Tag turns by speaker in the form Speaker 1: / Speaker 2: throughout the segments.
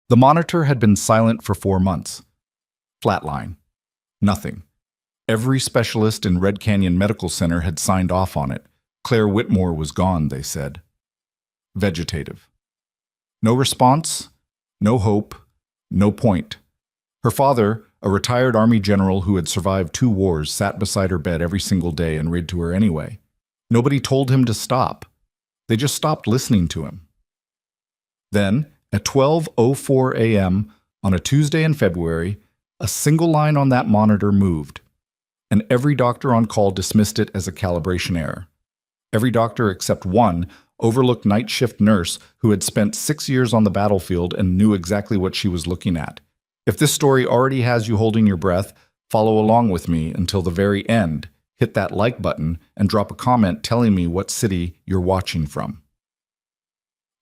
Speaker 1: The monitor had been silent for 4 months. Flatline. Nothing. Every specialist in Red Canyon Medical Center had signed off on it. Claire Whitmore was gone, they said. Vegetative. No response, no hope, no point. Her father, a retired Army general who had survived 2 wars, sat beside her bed every single day and read to her anyway. Nobody told him to stop. They just stopped listening to him. Then, at 12:04 a.m. on a Tuesday in February, a single line on that monitor moved, and every doctor on call dismissed it as a calibration error. Every doctor except one overlooked night shift nurse who had spent 6 years on the battlefield and knew exactly what she was looking at. If this story already has you holding your breath, follow along with me until the very end, hit that like button, and drop a comment telling me what city you're watching from.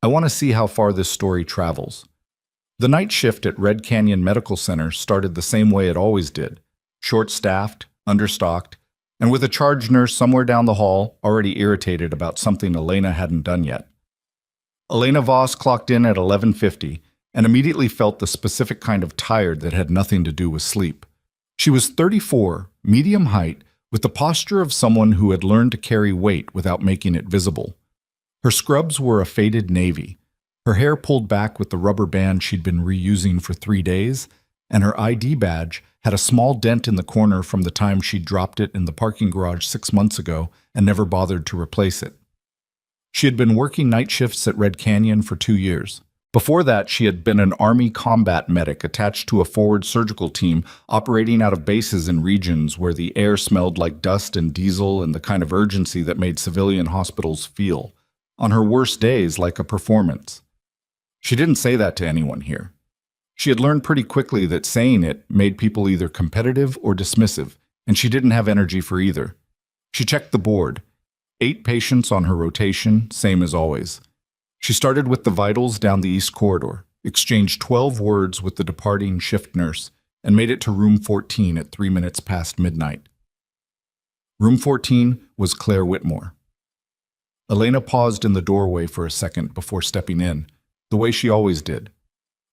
Speaker 1: I want to see how far this story travels. The night shift at Red Canyon Medical Center started the same way it always did, short-staffed, understocked, and with a charge nurse somewhere down the hall already irritated about something Elena hadn't done yet. Elena Voss clocked in at 11:50 and immediately felt the specific kind of tired that had nothing to do with sleep. She was 34, medium height, with the posture of someone who had learned to carry weight without making it visible. Her scrubs were a faded navy, her hair pulled back with the rubber band she'd been reusing for 3 days, and her ID badge had a small dent in the corner from the time she'd dropped it in the parking garage 6 months ago and never bothered to replace it. She had been working night shifts at Red Canyon for 2 years. Before that, she had been an Army combat medic attached to a forward surgical team operating out of bases in regions where the air smelled like dust and diesel and the kind of urgency that made civilian hospitals feel, on her worst days, like a performance. She didn't say that to anyone here. She had learned pretty quickly that saying it made people either competitive or dismissive, and she didn't have energy for either. She checked the board. 8 patients on her rotation, same as always. She started with the vitals down the east corridor, exchanged 12 words with the departing shift nurse, and made it to room 14 at 3 minutes past midnight. Room 14 was Claire Whitmore. Elena paused in the doorway for a second before stepping in, the way she always did.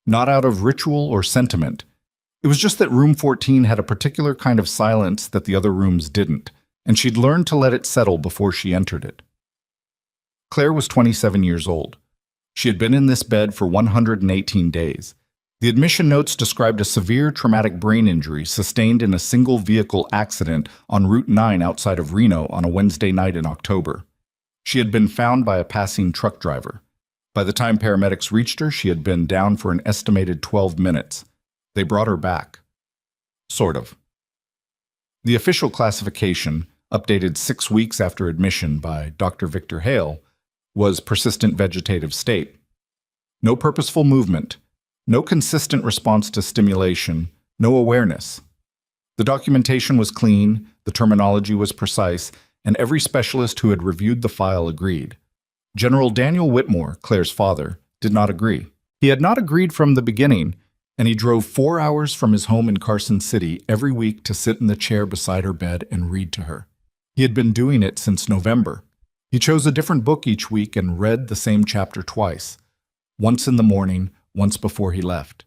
Speaker 1: Not out of ritual or sentiment. It was just that room 14 had a particular kind of silence that the other rooms didn't, and she'd learned to let it settle before she entered it. Claire was 27 years old. She had been in this bed for 118 days. The admission notes described a severe traumatic brain injury sustained in a single vehicle accident on Route 9 outside of Reno on a Wednesday night in October. She had been found by a passing truck driver. By the time paramedics reached her, she had been down for an estimated 12 minutes. They brought her back. Sort of. The official classification, updated 6 weeks after admission by Dr. Victor Hale, was persistent vegetative state. No purposeful movement, no consistent response to stimulation, no awareness. The documentation was clean, the terminology was precise, and every specialist who had reviewed the file agreed. General Daniel Whitmore, Claire's father, did not agree. He had not agreed from the beginning, and he drove 4 hours from his home in Carson City every week to sit in the chair beside her bed and read to her. He had been doing it since November. He chose a different book each week and read the same chapter twice, once in the morning, once before he left.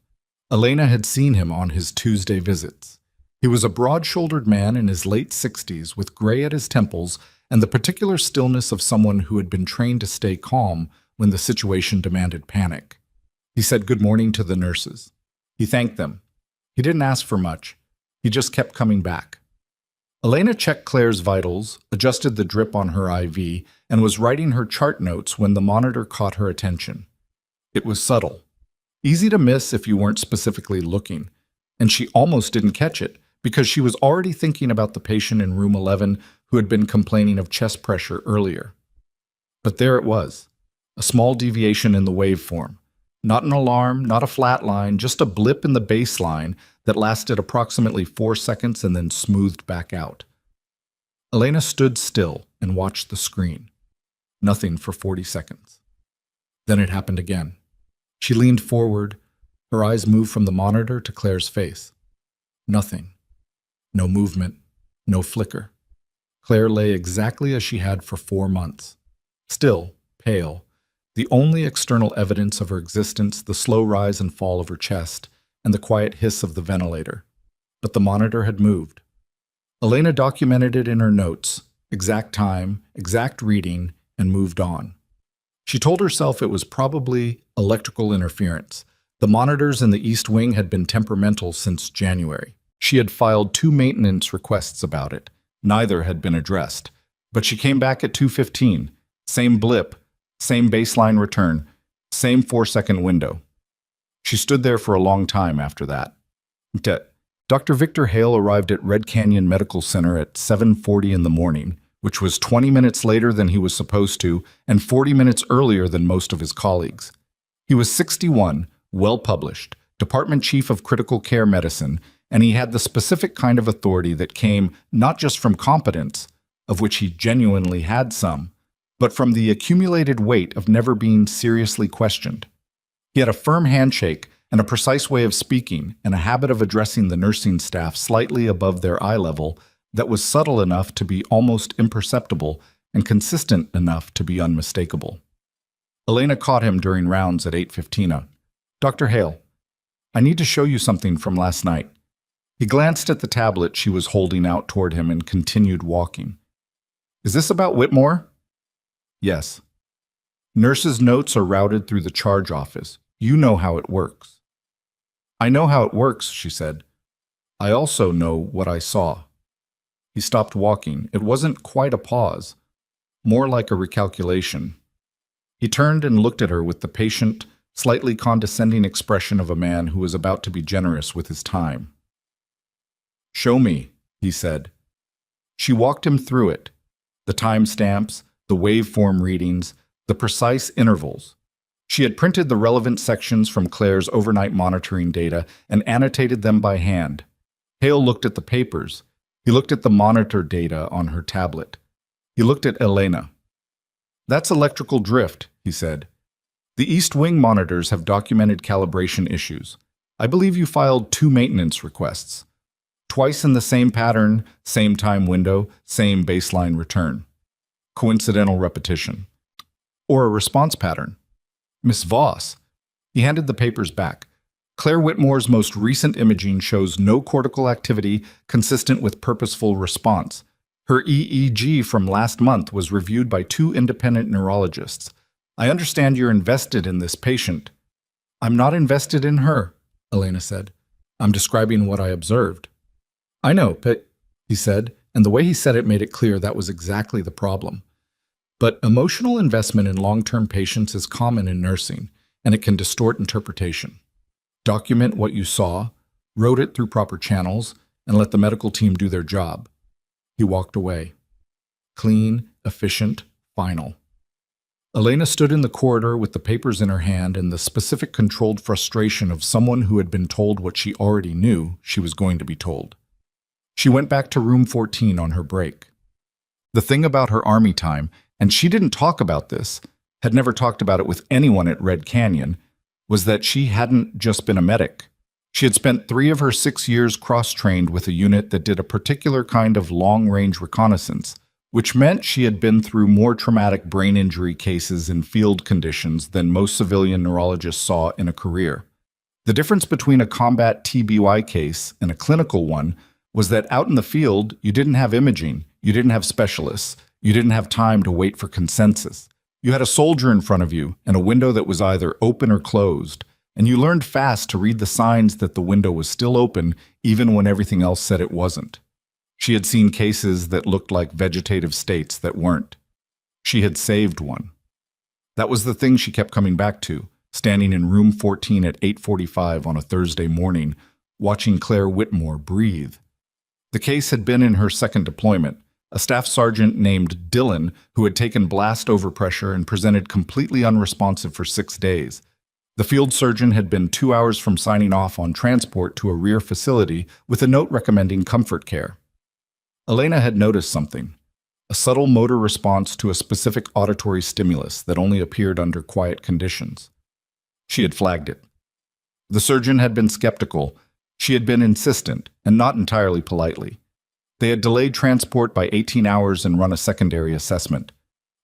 Speaker 1: Elena had seen him on his Tuesday visits. He was a broad-shouldered man in his late 60s with gray at his temples and the particular stillness of someone who had been trained to stay calm when the situation demanded panic. He said good morning to the nurses. He thanked them. He didn't ask for much. He just kept coming back. Elena checked Claire's vitals, adjusted the drip on her IV, and was writing her chart notes when the monitor caught her attention. It was subtle. Easy to miss if you weren't specifically looking, and she almost didn't catch it because she was already thinking about the patient in room 11 who had been complaining of chest pressure earlier. But there it was, a small deviation in the waveform. Not an alarm, not a flat line, just a blip in the baseline that lasted approximately 4 seconds and then smoothed back out. Elena stood still and watched the screen. Nothing for 40 seconds. Then it happened again. She leaned forward. Her eyes moved from the monitor to Claire's face. Nothing. No movement. No flicker. Claire lay exactly as she had for 4 months. Still, pale. The only external evidence of her existence, the slow rise and fall of her chest, and the quiet hiss of the ventilator. But the monitor had moved. Elena documented it in her notes, exact time, exact reading, and moved on. She told herself it was probably electrical interference. The monitors in the East Wing had been temperamental since January. She had filed 2 maintenance requests about it. Neither had been addressed. But she came back at 2:15. Same blip, same baseline return, same 4-second window. She stood there for a long time after that. Dr. Victor Hale arrived at Red Canyon Medical Center at 7:40 in the morning, which was 20 minutes later than he was supposed to and 40 minutes earlier than most of his colleagues. He was 61, well-published, department chief of critical care medicine, and he had the specific kind of authority that came not just from competence, of which he genuinely had some, but from the accumulated weight of never being seriously questioned. He had a firm handshake and a precise way of speaking and a habit of addressing the nursing staff slightly above their eye level that was subtle enough to be almost imperceptible and consistent enough to be unmistakable. Elena caught him during rounds at 8:15. "Dr. Hale, I need to show you something from last night." He glanced at the tablet she was holding out toward him and continued walking. "Is this about Whitmore?" "Yes." "Nurses' notes are routed through the charge office. You know how it works." "I know how it works," she said. "I also know what I saw." He stopped walking. It wasn't quite a pause, more like a recalculation. He turned and looked at her with the patient, slightly condescending expression of a man who is about to be generous with his time. "Show me," he said. She walked him through it, the timestamps, the waveform readings, the precise intervals. She had printed the relevant sections from Claire's overnight monitoring data and annotated them by hand. Hale looked at the papers. He looked at the monitor data on her tablet. He looked at Elena. "That's electrical drift," he said. "The East Wing monitors have documented calibration issues. I believe you filed 2 maintenance requests. Twice in the same pattern, same time window, same baseline return. Coincidental repetition. Or a response pattern. Miss Voss." He handed the papers back. "Claire Whitmore's most recent imaging shows no cortical activity consistent with purposeful response. Her EEG from last month was reviewed by 2 independent neurologists. I understand you're invested in this patient." "I'm not invested in her," Elena said. "I'm describing what I observed." "I know, but," he said, and the way he said it made it clear that was exactly the problem. But emotional investment in long-term patients is common in nursing, and it can distort interpretation. Document what you saw, route it through proper channels, and let the medical team do their job. He walked away. Clean, efficient, final. Elena stood in the corridor with the papers in her hand and the specific controlled frustration of someone who had been told what she already knew she was going to be told. She went back to room 14 on her break. The thing about her army time, and she didn't talk about this, had never talked about it with anyone at Red Canyon, was that she hadn't just been a medic. She had spent 3 of her 6 years cross-trained with a unit that did a particular kind of long-range reconnaissance, which meant she had been through more traumatic brain injury cases in field conditions than most civilian neurologists saw in a career. The difference between a combat TBI case and a clinical one was that out in the field, you didn't have imaging, you didn't have specialists, you didn't have time to wait for consensus. You had a soldier in front of you and a window that was either open or closed, and you learned fast to read the signs that the window was still open even when everything else said it wasn't. She had seen cases that looked like vegetative states that weren't. She had saved one. That was the thing she kept coming back to, standing in room 14 at 8:45 on a Thursday morning, watching Claire Whitmore breathe. The case had been in her second deployment, a staff sergeant named Dillon who had taken blast overpressure and presented completely unresponsive for 6 days. The field surgeon had been 2 hours from signing off on transport to a rear facility with a note recommending comfort care. Elena had noticed something, a subtle motor response to a specific auditory stimulus that only appeared under quiet conditions. She had flagged it. The surgeon had been skeptical. She had been insistent, and not entirely politely. They had delayed transport by 18 hours and run a secondary assessment.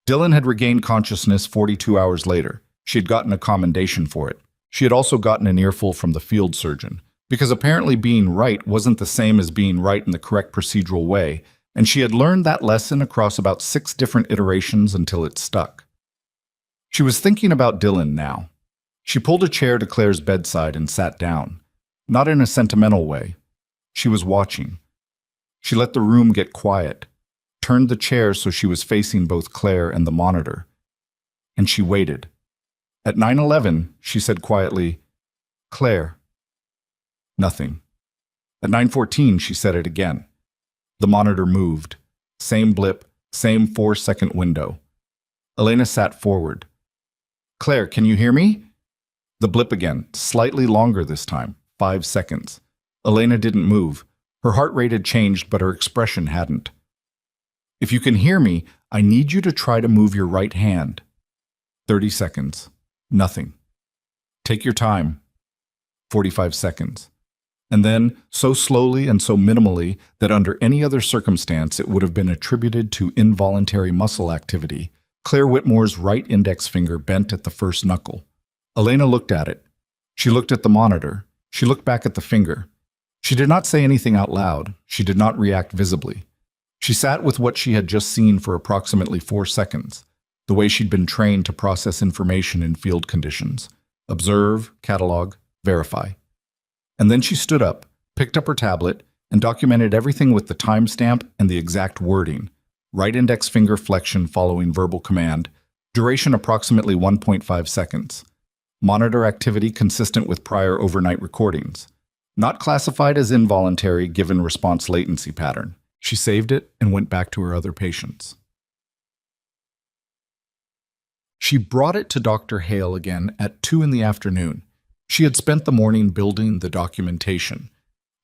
Speaker 1: Dylan had regained consciousness 42 hours later. She had gotten a commendation for it. She had also gotten an earful from the field surgeon, because apparently being right wasn't the same as being right in the correct procedural way, and she had learned that lesson across about 6 different iterations until it stuck. She was thinking about Dylan now. She pulled a chair to Claire's bedside and sat down. Not in a sentimental way. She was watching. She let the room get quiet, turned the chair so she was facing both Claire and the monitor. And she waited. At 9:11, she said quietly, "Claire." Nothing. At 9:14, she said it again. The monitor moved. Same blip, same 4-second window. Elena sat forward. "Claire, can you hear me?" The blip again, slightly longer this time, 5 seconds. Elena didn't move. Her heart rate had changed, but her expression hadn't. "If you can hear me, I need you to try to move your right hand." 30 seconds. Nothing. "Take your time." 45 seconds. And then, so slowly and so minimally that under any other circumstance it would have been attributed to involuntary muscle activity, Claire Whitmore's right index finger bent at the first knuckle. Elena looked at it. She looked at the monitor. She looked back at the finger. She did not say anything out loud. She did not react visibly. She sat with what she had just seen for approximately 4 seconds, the way she'd been trained to process information in field conditions. Observe, catalog, verify. And then she stood up, picked up her tablet, and documented everything with the timestamp and the exact wording. Right index finger flexion following verbal command. Duration approximately 1.5 seconds. Monitor activity consistent with prior overnight recordings. Not classified as involuntary given response latency pattern. She saved it and went back to her other patients. She brought it to Dr. Hale again at 2 in the afternoon. She had spent the morning building the documentation.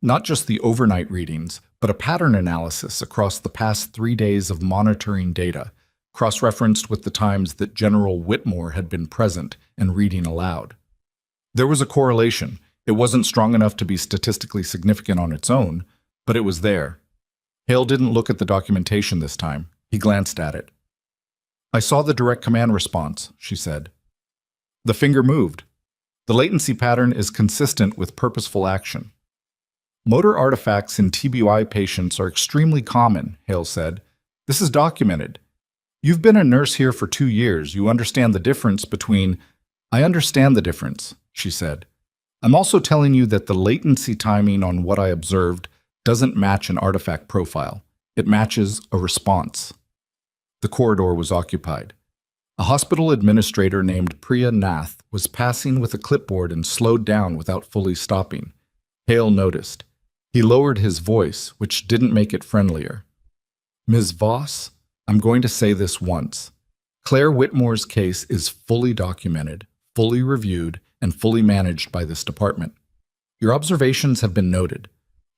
Speaker 1: Not just the overnight readings, but a pattern analysis across the past 3 days of monitoring data, cross-referenced with the times that General Whitmore had been present and reading aloud. There was a correlation. It wasn't strong enough to be statistically significant on its own, but it was there. Hale didn't look at the documentation this time. He glanced at it. "I saw the direct command response," she said. "The finger moved. The latency pattern is consistent with purposeful action." "Motor artifacts in TBI patients are extremely common," Hale said. "This is documented. You've been a nurse here for 2 years. You understand the difference between—" "I understand the difference," she said. "I'm also telling you that the latency timing on what I observed doesn't match an artifact profile. It matches a response." The corridor was occupied. A hospital administrator named Priya Nath was passing with a clipboard and slowed down without fully stopping. Hale noticed. He lowered his voice, which didn't make it friendlier. "Ms. Voss, I'm going to say this once. Claire Whitmore's case is fully documented, fully reviewed, and fully managed by this department. Your observations have been noted.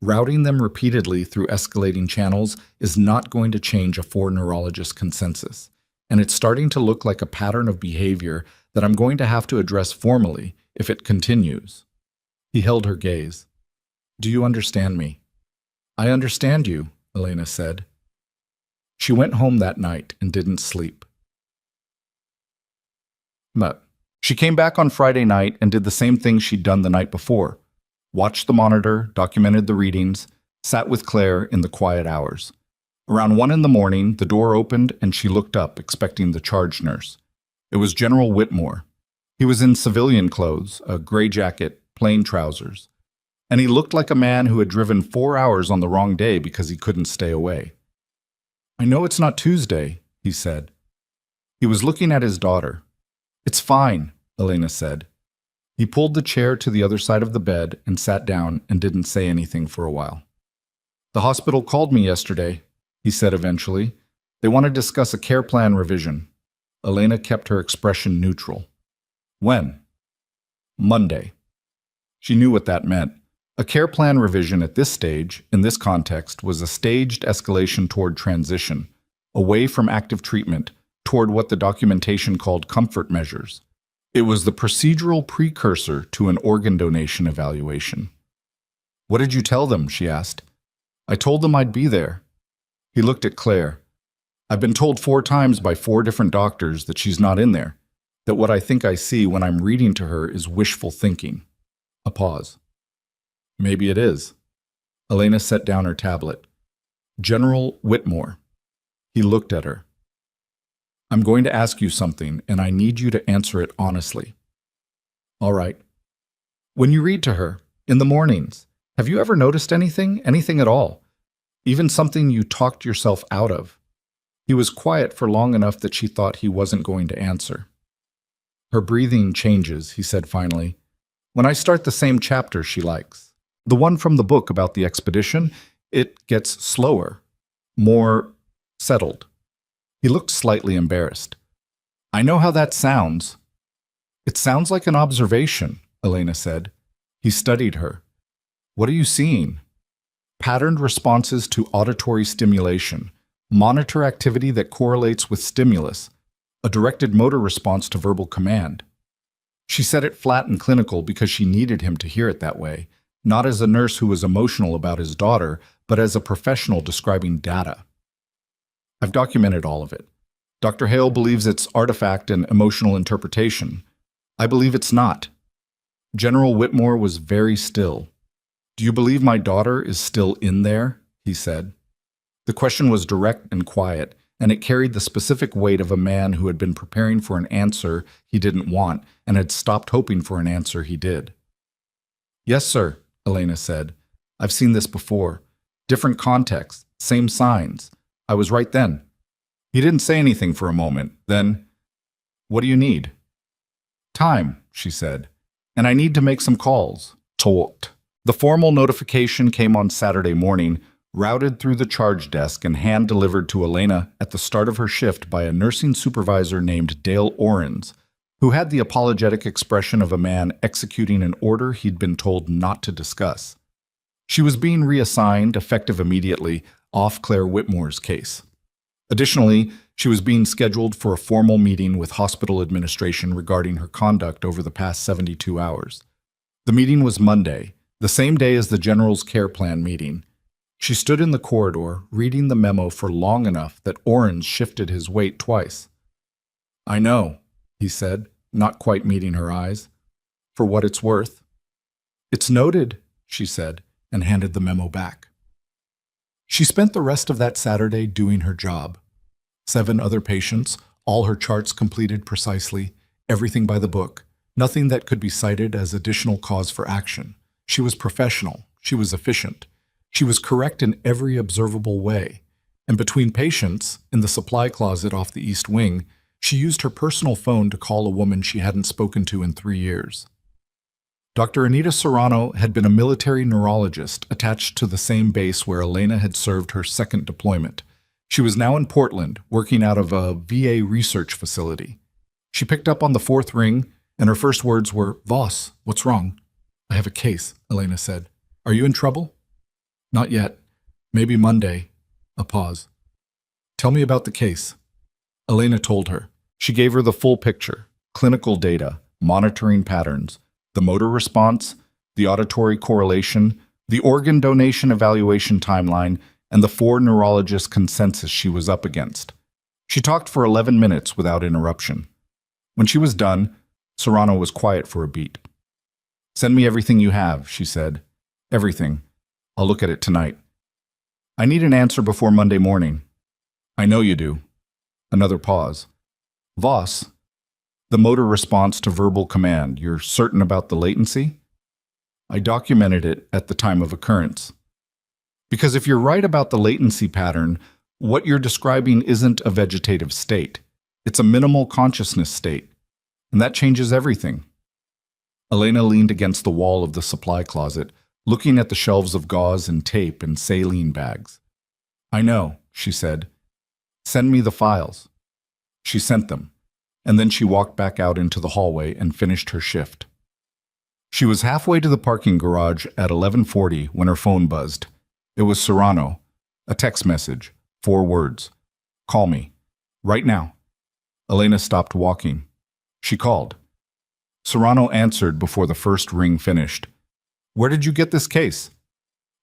Speaker 1: Routing them repeatedly through escalating channels is not going to change a 4-neurologist consensus, and it's starting to look like a pattern of behavior that I'm going to have to address formally if it continues." He held her gaze. "Do you understand me?" "I understand you," Elena said. She went home that night and didn't sleep. But she came back on Friday night and did the same thing she'd done the night before. Watched the monitor, documented the readings, sat with Claire in the quiet hours. Around 1 in the morning, the door opened and she looked up, expecting the charge nurse. It was General Whitmore. He was in civilian clothes, a gray jacket, plain trousers. And he looked like a man who had driven 4 hours on the wrong day because he couldn't stay away. "I know it's not Tuesday," he said. He was looking at his daughter. "It's fine," Elena said. He pulled the chair to the other side of the bed and sat down and didn't say anything for a while. "The hospital called me yesterday," he said eventually. "They want to discuss a care plan revision." Elena kept her expression neutral. "When?" "Monday." She knew what that meant. A care plan revision at this stage, in this context, was a staged escalation toward transition, away from active treatment, toward what the documentation called comfort measures. It was the procedural precursor to an organ donation evaluation. "What did you tell them?" she asked. "I told them I'd be there." He looked at Claire. I've been told 4 times by 4 different doctors that she's not in there, that what I think I see when I'm reading to her is wishful thinking. A pause. Maybe it is. Elena set down her tablet. General Whitmore. He looked at her. I'm going to ask you something, and I need you to answer it honestly. All right. When you read to her, in the mornings, have you ever noticed anything at all? Even something you talked yourself out of? He was quiet for long enough that she thought he wasn't going to answer. Her breathing changes, he said finally. When I start the same chapter she likes, the one from the book about the expedition, it gets slower, more settled. He looked slightly embarrassed. I know how that sounds. It sounds like an observation, Elena said. He studied her. What are you seeing? Patterned responses to auditory stimulation. Monitor activity that correlates with stimulus. A directed motor response to verbal command. She said it flat and clinical because she needed him to hear it that way, not as a nurse who was emotional about his daughter, but as a professional describing data. I've documented all of it. Dr. Hale believes it's artifact and emotional interpretation. I believe it's not. General Whitmore was very still. Do you believe my daughter is still in there? He said. The question was direct and quiet, and it carried the specific weight of a man who had been preparing for an answer he didn't want and had stopped hoping for an answer he did. Yes, sir, Elena said. I've seen this before. Different context, same signs. I was right then. He didn't say anything for a moment. Then, what do you need? Time, she said. And I need to make some calls. Daught. The formal notification came on Saturday morning, routed through the charge desk and hand-delivered to Elena at the start of her shift by a nursing supervisor named Dale Orens, who had the apologetic expression of a man executing an order he'd been told not to discuss. She was being reassigned, effective immediately, off Claire Whitmore's case. Additionally, she was being scheduled for a formal meeting with hospital administration regarding her conduct over the past 72 hours. The meeting was Monday, the same day as the General's Care Plan meeting. She stood in the corridor, reading the memo for long enough that Orens shifted his weight twice. I know, he said, not quite meeting her eyes. For what it's worth. It's noted, she said, and handed the memo back. She spent the rest of that Saturday doing her job. 7 other patients, all her charts completed precisely, everything by the book, nothing that could be cited as additional cause for action. She was professional, she was efficient, she was correct in every observable way, and between patients, in the supply closet off the East Wing, she used her personal phone to call a woman she hadn't spoken to in 3 years. Dr. Anita Serrano had been a military neurologist attached to the same base where Elena had served her second deployment. She was now in Portland, working out of a VA research facility. She picked up on the 4th ring, and her first words were, Voss, what's wrong? I have a case, Elena said. Are you in trouble? Not yet. Maybe Monday. A pause. Tell me about the case. Elena told her. She gave her the full picture, clinical data, monitoring patterns, the motor response, the auditory correlation, the organ donation evaluation timeline, and the 4 neurologist consensus she was up against. She talked for 11 minutes without interruption. When she was done, Serrano was quiet for a beat. Send me everything you have, she said. Everything. I'll look at it tonight. I need an answer before Monday morning. I know you do. Another pause. Voss, the motor response to verbal command, you're certain about the latency? I documented it at the time of occurrence. Because if you're right about the latency pattern, what you're describing isn't a vegetative state. It's a minimal consciousness state, and that changes everything. Elena leaned against the wall of the supply closet, looking at the shelves of gauze and tape and saline bags. I know, she said. Send me the files. She sent them, and then she walked back out into the hallway and finished her shift. She was halfway to the parking garage at 11:40 when her phone buzzed. It was Serrano. A text message, 4 words. Call me. Right now. Elena stopped walking. She called. Serrano answered before the first ring finished. Where did you get this case?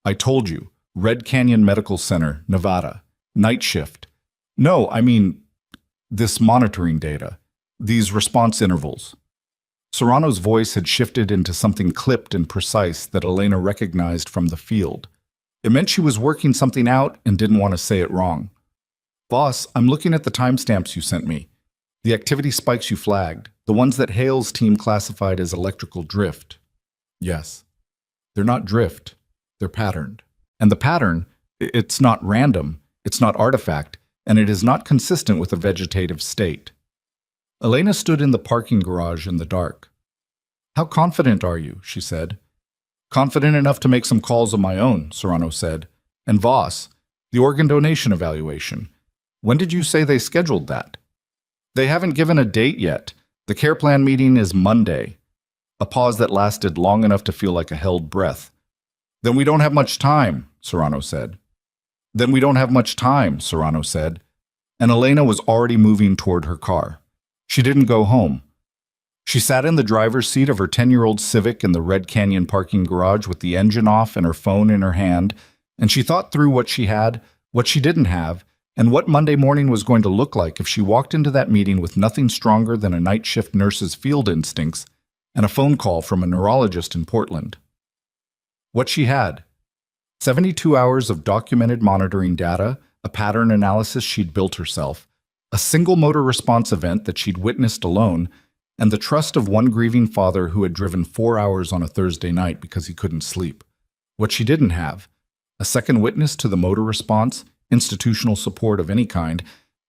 Speaker 1: I told you. Red Canyon Medical Center, Nevada. Night shift. No, I mean, this monitoring data, these response intervals. Serrano's voice had shifted into something clipped and precise that Elena recognized from the field. It meant she was working something out and didn't want to say it wrong. Boss, I'm looking at the timestamps you sent me. The activity spikes you flagged, the ones that Hale's team classified as electrical drift. Yes. They're not drift, they're patterned. And the pattern, it's not random, it's not artifact, and it is not consistent with a vegetative state. Elena stood in the parking garage in the dark. How confident are you? She said. Confident enough to make some calls of my own, Serrano said. And Voss, the organ donation evaluation. When did you say they scheduled that? They haven't given a date yet. The care plan meeting is Monday. A pause that lasted long enough to feel like a held breath. Then we don't have much time, Serrano said. Then we don't have much time, Serrano said. And Elena was already moving toward her car. She didn't go home. She sat in the driver's seat of her 10-year-old Civic in the Red Canyon parking garage with the engine off and her phone in her hand, and she thought through what she had, what she didn't have, and what Monday morning was going to look like if she walked into that meeting with nothing stronger than a night shift nurse's field instincts and a phone call from a neurologist in Portland. What she had: 72 hours of documented monitoring data, a pattern analysis she'd built herself, a single motor response event that she'd witnessed alone, and the trust of one grieving father who had driven 4 hours on a Thursday night because he couldn't sleep. What she didn't have: a second witness to the motor response, institutional support of any kind,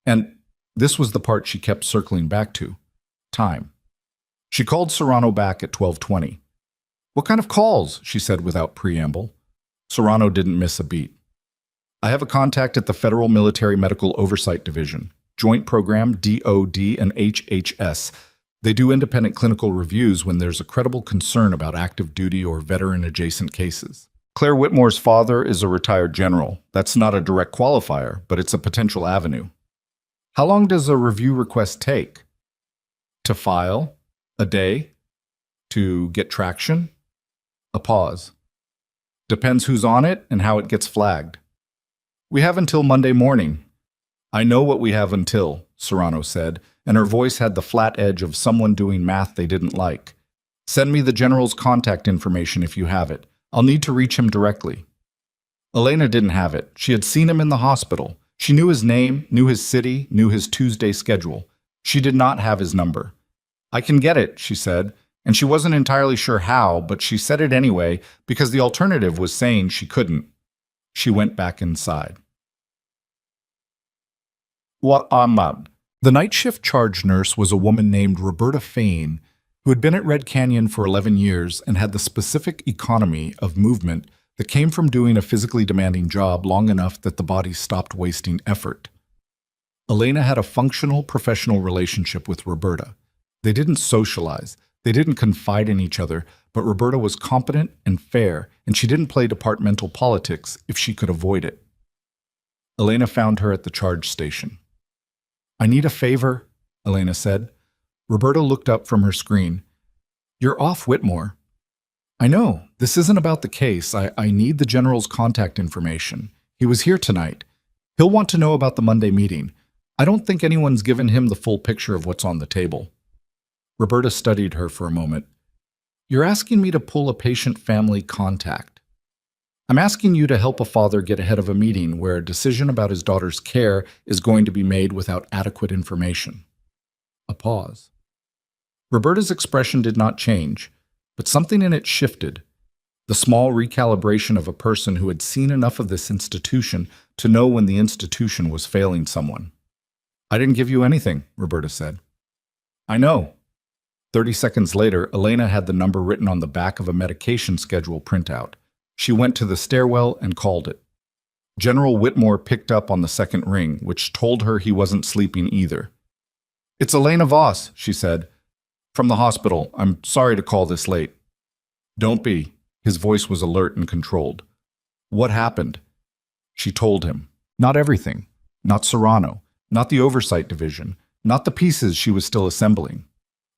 Speaker 1: and this was the part she kept circling back to: time. She called Serrano back at 12:20. What kind of calls? She said without preamble. Serrano didn't miss a beat. I have a contact at the Federal Military Medical Oversight Division, Joint Program, DOD, and HHS. They do independent clinical reviews when there's a credible concern about active duty or veteran-adjacent cases. Claire Whitmore's father is a retired general. That's not a direct qualifier, but it's a potential avenue. How long does a review request take? To file? A day? To get traction? A pause. Depends who's on it and how it gets flagged. We have until Monday morning. I know what we have until, Serrano said, and her voice had the flat edge of someone doing math they didn't like. Send me the general's contact information if you have it. I'll need to reach him directly. Elena didn't have it. She had seen him in the hospital. She knew his name, knew his city, knew his Tuesday schedule. She did not have his number. I can get it, she said, and she wasn't entirely sure how, but she said it anyway because the alternative was saying she couldn't. She went back inside. The night shift charge nurse was a woman named Roberta Fain, who had been at Red Canyon for 11 years and had the specific economy of movement that came from doing a physically demanding job long enough that the body stopped wasting effort. Elena had a functional professional relationship with Roberta. They didn't socialize, they didn't confide in each other, but Roberta was competent and fair, and she didn't play departmental politics if she could avoid it. Elena found her at the charge station. I need a favor, Elena said. Roberta looked up from her screen. You're off Whitmore. I know. This isn't about the case. I need the general's contact information. He was here tonight. He'll want to know about the Monday meeting. I don't think anyone's given him the full picture of what's on the table. Roberta studied her for a moment. You're asking me to pull a patient family contact. I'm asking you to help a father get ahead of a meeting where a decision about his daughter's care is going to be made without adequate information. A pause. Roberta's expression did not change, but something in it shifted. The small recalibration of a person who had seen enough of this institution to know when the institution was failing someone. I didn't give you anything, Roberta said. I know. 30 seconds later, Elena had the number written on the back of a medication schedule printout. She went to the stairwell and called it. General Whitmore picked up on the second ring, which told her he wasn't sleeping either. It's Elena Voss, she said. From the hospital. I'm sorry to call this late. Don't be. His voice was alert and controlled. What happened? She told him. Not everything. Not Serrano. Not the oversight division. Not the pieces she was still assembling.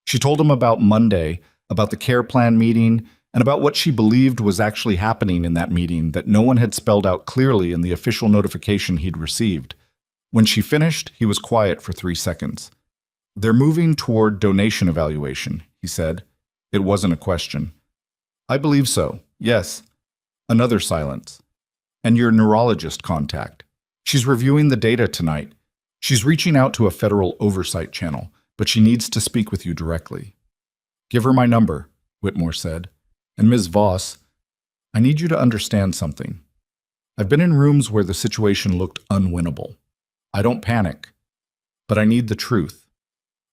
Speaker 1: She told him about Monday, about the care plan meeting, and about what she believed was actually happening in that meeting that no one had spelled out clearly in the official notification he'd received. When she finished, he was quiet for 3 seconds. "They're moving toward donation evaluation," he said. It wasn't a question. "I believe so, yes." Another silence. "And your neurologist contact. She's reviewing the data tonight. She's reaching out to a federal oversight channel, but she needs to speak with you directly." "Give her my number," Whitmore said. "And Ms. Voss, I need you to understand something. I've been in rooms where the situation looked unwinnable. I don't panic, but I need the truth.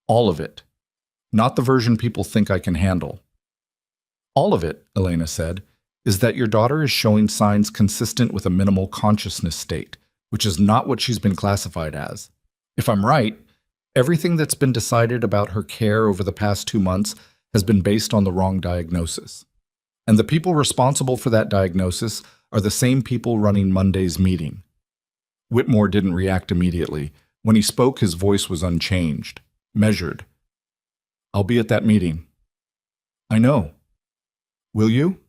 Speaker 1: All of it. Not the version people think I can handle." "All of it," Elena said, "is that your daughter is showing signs consistent with a minimal consciousness state, which is not what she's been classified as. If I'm right, everything that's been decided about her care over the past 2 months has been based on the wrong diagnosis. And the people responsible for that diagnosis are the same people running Monday's meeting." Whitmore didn't react immediately. When he spoke, his voice was unchanged, measured. "I'll be at that meeting." "I know. Will you?"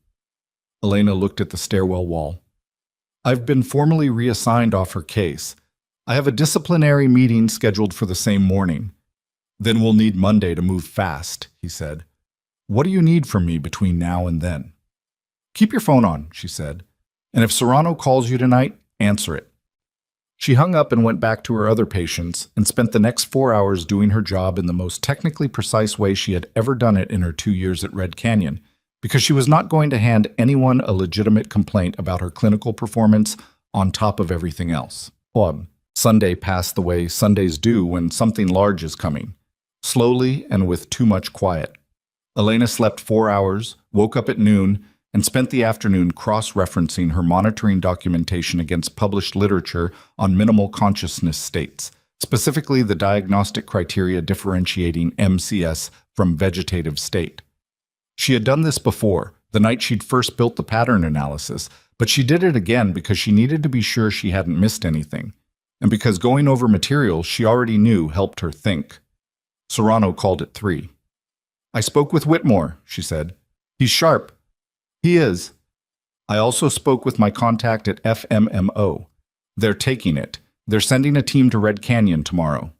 Speaker 1: Elena looked at the stairwell wall. "I've been formally reassigned off her case. I have a disciplinary meeting scheduled for the same morning." "Then we'll need Monday to move fast," he said. "What do you need from me between now and then?" "Keep your phone on," she said. "And if Serrano calls you tonight, answer it." She hung up and went back to her other patients and spent the next 4 hours doing her job in the most technically precise way she had ever done it in her 2 years at Red Canyon, because she was not going to hand anyone a legitimate complaint about her clinical performance on top of everything else. Sunday passed the way Sundays do when something large is coming, slowly and with too much quiet. Elena slept 4 hours, woke up at noon, and spent the afternoon cross-referencing her monitoring documentation against published literature on minimal consciousness states, specifically the diagnostic criteria differentiating MCS from vegetative state. She had done this before, the night she'd first built the pattern analysis, but she did it again because she needed to be sure she hadn't missed anything, and because going over material she already knew helped her think. Serrano called at 3. "I spoke with Whitmore," she said. "He's sharp." "He is." "I also spoke with my contact at FMMO. They're taking it. They're sending a team to Red Canyon tomorrow."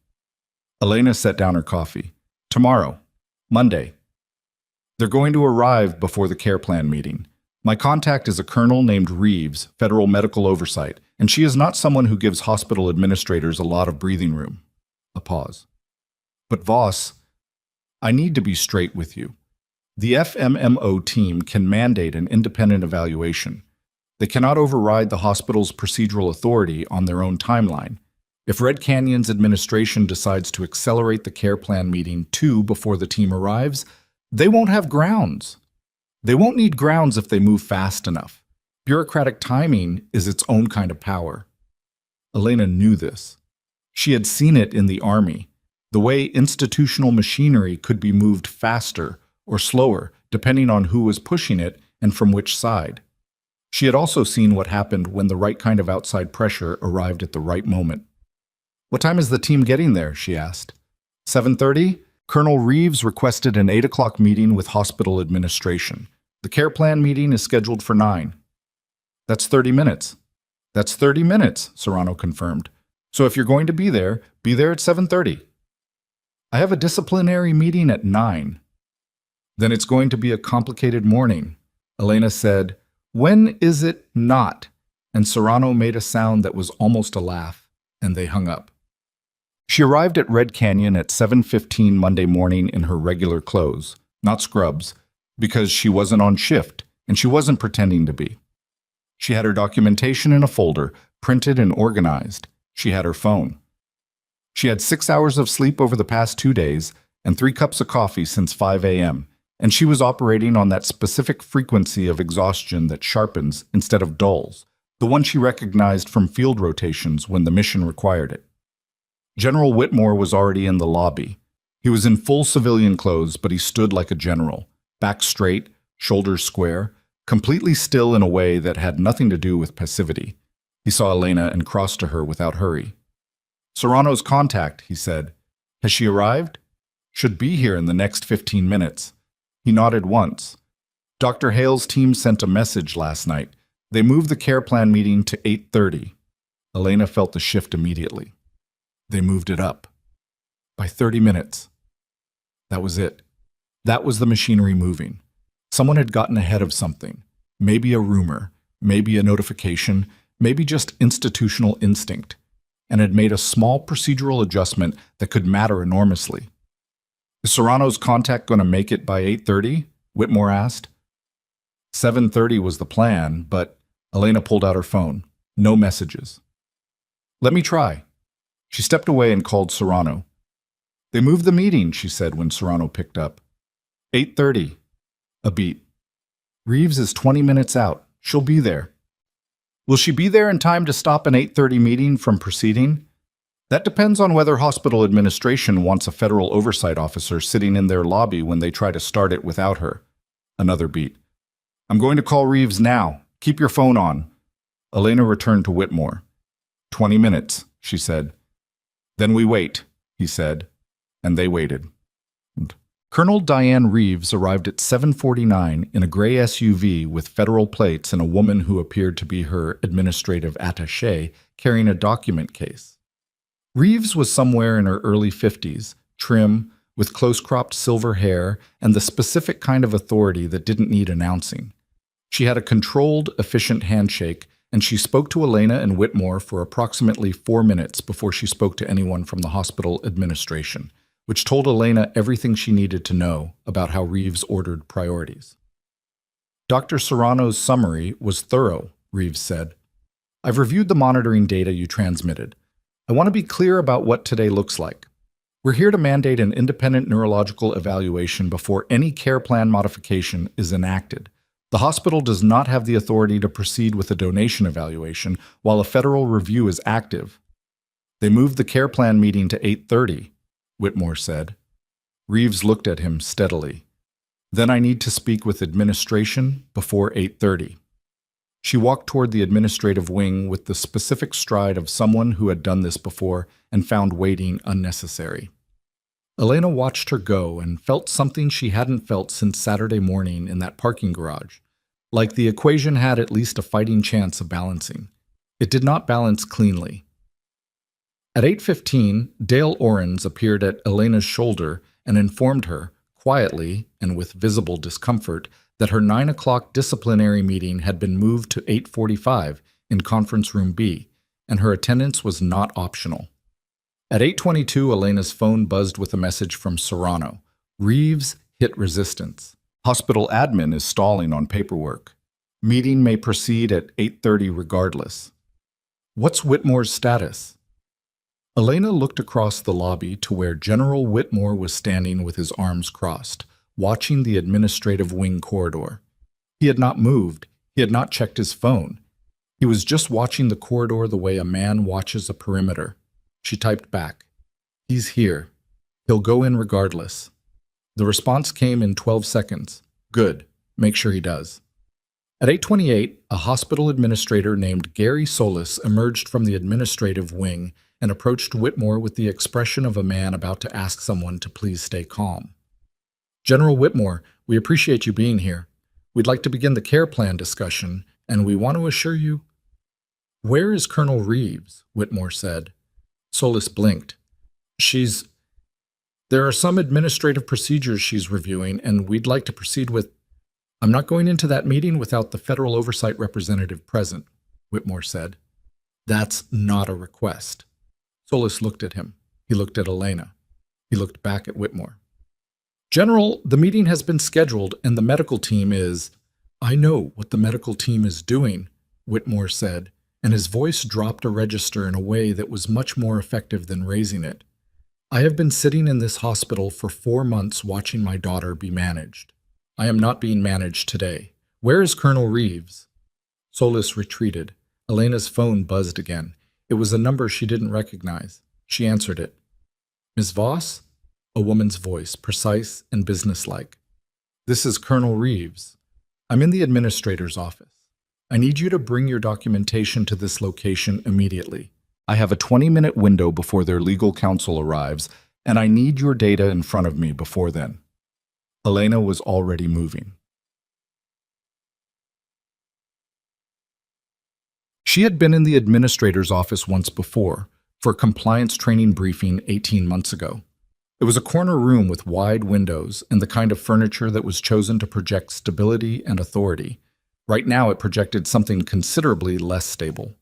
Speaker 1: Elena set down her coffee. "Tomorrow. Monday. They're going to arrive before the care plan meeting. My contact is a colonel named Reeves, Federal Medical Oversight, and she is not someone who gives hospital administrators a lot of breathing room." A pause. "But Voss, I need to be straight with you. The FMMO team can mandate an independent evaluation. They cannot override the hospital's procedural authority on their own timeline. If Red Canyon's administration decides to accelerate the care plan meeting 2 before the team arrives, they won't have grounds. They won't need grounds if they move fast enough. Bureaucratic timing is its own kind of power." Elena knew this. She had seen it in the Army, the way institutional machinery could be moved faster or slower, depending on who was pushing it and from which side. She had also seen what happened when the right kind of outside pressure arrived at the right moment. "What time is the team getting there?" she asked. 7:30? Colonel Reeves requested an 8 o'clock meeting with hospital administration. The care plan meeting is scheduled for 9. "That's 30 minutes. "That's 30 minutes, Serrano confirmed. "So if you're going to be there at 7:30. "I have a disciplinary meeting at 9. "Then it's going to be a complicated morning." Elena said, "When is it not?" And Serrano made a sound that was almost a laugh, and they hung up. She arrived at Red Canyon at 7:15 Monday morning in her regular clothes, not scrubs, because she wasn't on shift, and she wasn't pretending to be. She had her documentation in a folder, printed and organized. She had her phone. She had 6 hours of sleep over the past 2 days, and 3 cups of coffee since 5 a.m., and she was operating on that specific frequency of exhaustion that sharpens instead of dulls, the one she recognized from field rotations when the mission required it. General Whitmore was already in the lobby. He was in full civilian clothes, but he stood like a general, back straight, shoulders square, completely still in a way that had nothing to do with passivity. He saw Elena and crossed to her without hurry. "Serrano's contact," he said. "Has she arrived?" "Should be here in the next 15 minutes. He nodded once. "Dr. Hale's team sent a message last night. They moved the care plan meeting to 8:30. Elena felt the shift immediately. They moved it up. By 30 minutes. That was it. That was the machinery moving. Someone had gotten ahead of something. Maybe a rumor, maybe a notification, maybe just institutional instinct, and had made a small procedural adjustment that could matter enormously. Is Serrano's contact going to make it by 8:30? Whitmore asked. 7:30 was the plan, but Elena pulled out her phone. No messages. Let me try. She stepped away and called Serrano. They moved the meeting, she said when Serrano picked up. 8:30. A beat. Reeves is 20 minutes out. She'll be there. Will she be there in time to stop an 8:30 meeting from proceeding? That depends on whether hospital administration wants a federal oversight officer sitting in their lobby when they try to start it without her. Another beat. I'm going to call Reeves now. Keep your phone on. Elena returned to Whitmore. 20 minutes, she said. Then we wait, he said, and they waited. Colonel Diane Reeves arrived at 7:49 in a gray SUV with federal plates and a woman who appeared to be her administrative attaché carrying a document case. Reeves was somewhere in her early 50s, trim, with close-cropped silver hair and the specific kind of authority that didn't need announcing. She had a controlled, efficient handshake, and she spoke to Elena and Whitmore for approximately 4 minutes before she spoke to anyone from the hospital administration, which told Elena everything she needed to know about how Reeves ordered priorities. Dr. Serrano's summary was thorough, Reeves said. I've reviewed the monitoring data you transmitted. I want to be clear about what today looks like. We're here to mandate an independent neurological evaluation before any care plan modification is enacted. The hospital does not have the authority to proceed with a donation evaluation while a federal review is active. They moved the care plan meeting to 8:30, Whitmore said. Reeves looked at him steadily. Then I need to speak with administration before 8:30. She walked toward the administrative wing with the specific stride of someone who had done this before and found waiting unnecessary. Elena watched her go and felt something she hadn't felt since Saturday morning in that parking garage, like the equation had at least a fighting chance of balancing. It did not balance cleanly. At 8:15, Dale Orens appeared at Elena's shoulder and informed her, quietly and with visible discomfort, that her 9 o'clock disciplinary meeting had been moved to 8:45 in Conference Room B, and her attendance was not optional. At 8:22, Elena's phone buzzed with a message from Serrano. Reeves hit resistance. Hospital admin is stalling on paperwork. Meeting may proceed at 8:30 regardless. What's Whitmore's status? Elena looked across the lobby to where General Whitmore was standing with his arms crossed, watching the administrative wing corridor. He had not moved. He had not checked his phone. He was just watching the corridor the way a man watches a perimeter. She typed back, He's here. He'll go in regardless. The response came in 12 seconds. Good. Make sure he does. At 8:28, a hospital administrator named Gary Solis emerged from the administrative wing and approached Whitmore with the expression of a man about to ask someone to please stay calm. General Whitmore, we appreciate you being here. We'd like to begin the care plan discussion, and we want to assure you— Where is Colonel Reeves? Whitmore said. Solis blinked. There are some administrative procedures she's reviewing, and we'd like to proceed with— I'm not going into that meeting without the federal oversight representative present, Whitmore said. That's not a request. Solis looked at him. He looked at Elena. He looked back at Whitmore. General, the meeting has been scheduled, and the medical team is— I know what the medical team is doing, Whitmore said, and his voice dropped a register in a way that was much more effective than raising it. I have been sitting in this hospital for 4 months watching my daughter be managed. I am not being managed today. Where is Colonel Reeves? Solis retreated. Elena's phone buzzed again. It was a number she didn't recognize. She answered it. Ms. Voss? A woman's voice, precise and businesslike. This is Colonel Reeves. I'm in the administrator's office. I need you to bring your documentation to this location immediately. I have a 20-minute window before their legal counsel arrives, and I need your data in front of me before then. Elena was already moving. She had been in the administrator's office once before, for a compliance training briefing 18 months ago. It was a corner room with wide windows and the kind of furniture that was chosen to project stability and authority. Right now, it projected something considerably less stable.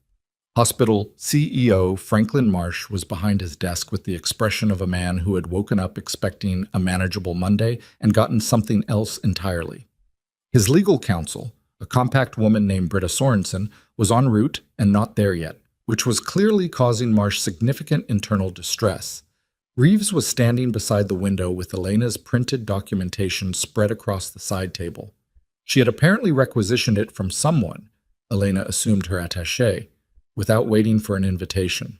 Speaker 1: Hospital CEO Franklin Marsh was behind his desk with the expression of a man who had woken up expecting a manageable Monday and gotten something else entirely. His legal counsel, a compact woman named Britta Sorensen, was en route and not there yet, which was clearly causing Marsh significant internal distress. Reeves was standing beside the window with Elena's printed documentation spread across the side table. She had apparently requisitioned it from someone, Elena assumed her attaché, without waiting for an invitation.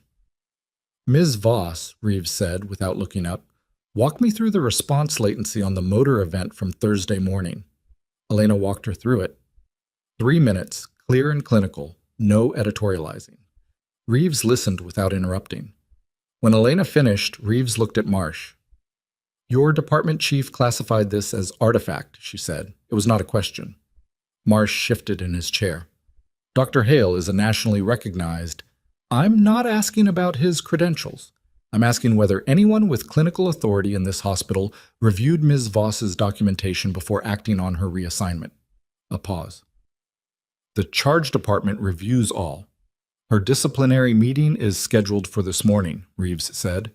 Speaker 1: Ms. Voss, Reeves said without looking up, walk me through the response latency on the motor event from Thursday morning. Elena walked her through it. 3 minutes, clear and clinical, no editorializing. Reeves listened without interrupting. When Elena finished, Reeves looked at Marsh. Your department chief classified this as artifact, she said. It was not a question. Marsh shifted in his chair. Dr. Hale is a nationally recognized. I'm not asking about his credentials. I'm asking whether anyone with clinical authority in this hospital reviewed Ms. Voss's documentation before acting on her reassignment. A pause. The charge department reviews all. Her disciplinary meeting is scheduled for this morning, Reeves said.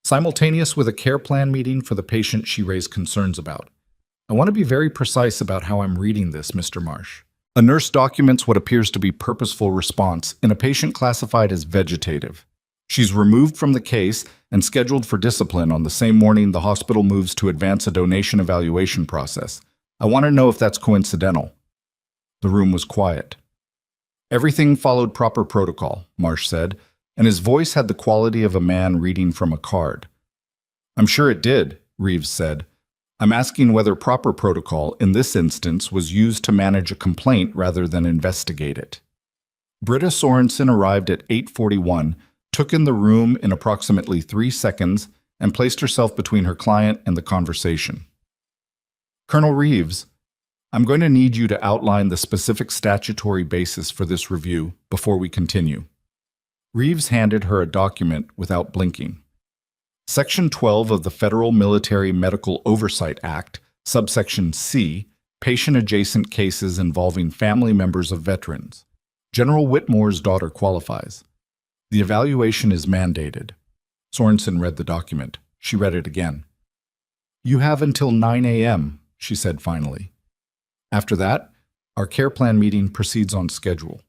Speaker 1: Simultaneous with a care plan meeting for the patient she raised concerns about. I want to be very precise about how I'm reading this, Mr. Marsh. A nurse documents what appears to be purposeful response in a patient classified as vegetative. She's removed from the case and scheduled for discipline on the same morning the hospital moves to advance a donation evaluation process. I want to know if that's coincidental. The room was quiet. Everything followed proper protocol, Marsh said, and his voice had the quality of a man reading from a card. I'm sure it did, Reeves said. I'm asking whether proper protocol, in this instance, was used to manage a complaint rather than investigate it. Britta Sorensen arrived at 8:41, took in the room in approximately 3 seconds, and placed herself between her client and the conversation. Colonel Reeves, I'm going to need you to outline the specific statutory basis for this review before we continue. Reeves handed her a document without blinking. Section 12 of the Federal Military Medical Oversight Act, subsection C, patient-adjacent cases involving family members of veterans. General Whitmore's daughter qualifies. The evaluation is mandated. Sorensen read the document. She read it again. You have until 9 a.m., she said finally. After that, our care plan meeting proceeds on schedule.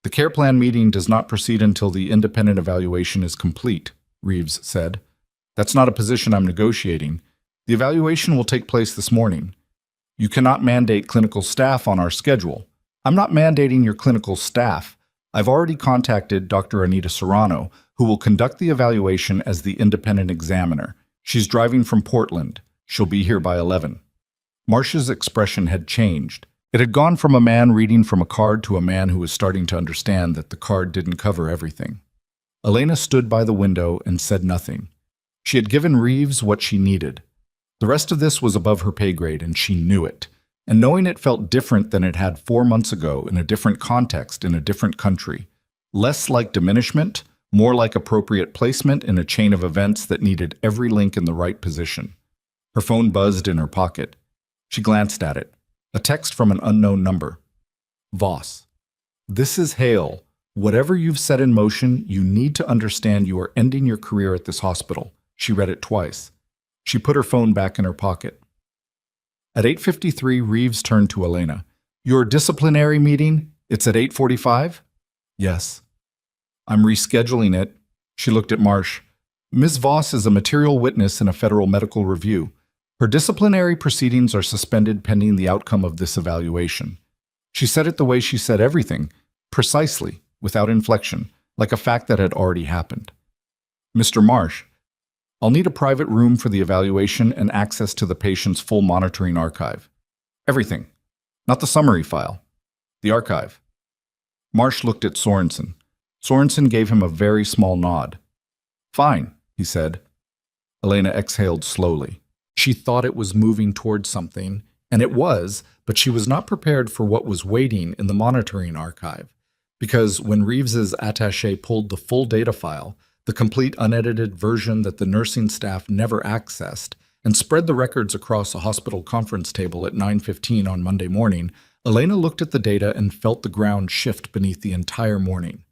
Speaker 1: The care plan meeting does not proceed until the independent evaluation is complete, Reeves said. That's not a position I'm negotiating. The evaluation will take place this morning. You cannot mandate clinical staff on our schedule. I'm not mandating your clinical staff. I've already contacted Dr. Anita Serrano, who will conduct the evaluation as the independent examiner. She's driving from Portland. She'll be here by 11. Marsh's expression had changed. It had gone from a man reading from a card to a man who was starting to understand that the card didn't cover everything. Elena stood by the window and said nothing. She had given Reeves what she needed. The rest of this was above her pay grade, and she knew it. And knowing it felt different than it had 4 months ago in a different context in a different country. Less like diminishment, more like appropriate placement in a chain of events that needed every link in the right position. Her phone buzzed in her pocket. She glanced at it. A text from an unknown number. Voss. This is Hale. Whatever you've set in motion, you need to understand you are ending your career at this hospital. She read it twice. She put her phone back in her pocket. At 8:53, Reeves turned to Elena. Your disciplinary meeting? It's at 8:45? Yes. I'm rescheduling it. She looked at Marsh. Ms. Voss is a material witness in a federal medical review. Her disciplinary proceedings are suspended pending the outcome of this evaluation. She said it the way she said everything, precisely, without inflection, like a fact that had already happened. Mr. Marsh, I'll need a private room for the evaluation and access to the patient's full monitoring archive. Everything. Not the summary file. The archive. Marsh looked at Sorensen. Sorensen gave him a very small nod. Fine, he said. Elena exhaled slowly. She thought it was moving towards something, and it was, but she was not prepared for what was waiting in the monitoring archive. Because when Reeves's attaché pulled the full data file, the complete unedited version that the nursing staff never accessed, and spread the records across a hospital conference table at 9:15 on Monday morning, Elena looked at the data and felt the ground shift beneath the entire morning.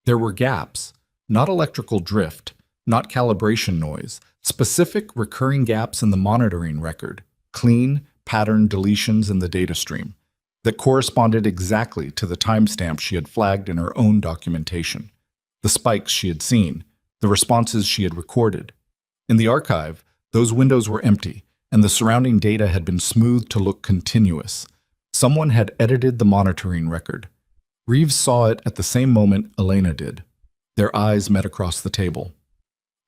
Speaker 1: There were gaps, not electrical drift, not calibration noise, specific recurring gaps in the monitoring record, clean, patterned deletions in the data stream that corresponded exactly to the timestamp she had flagged in her own documentation, the spikes she had seen, the responses she had recorded. In the archive, those windows were empty, and the surrounding data had been smoothed to look continuous. Someone had edited the monitoring record. Reeves saw it at the same moment Elena did. Their eyes met across the table.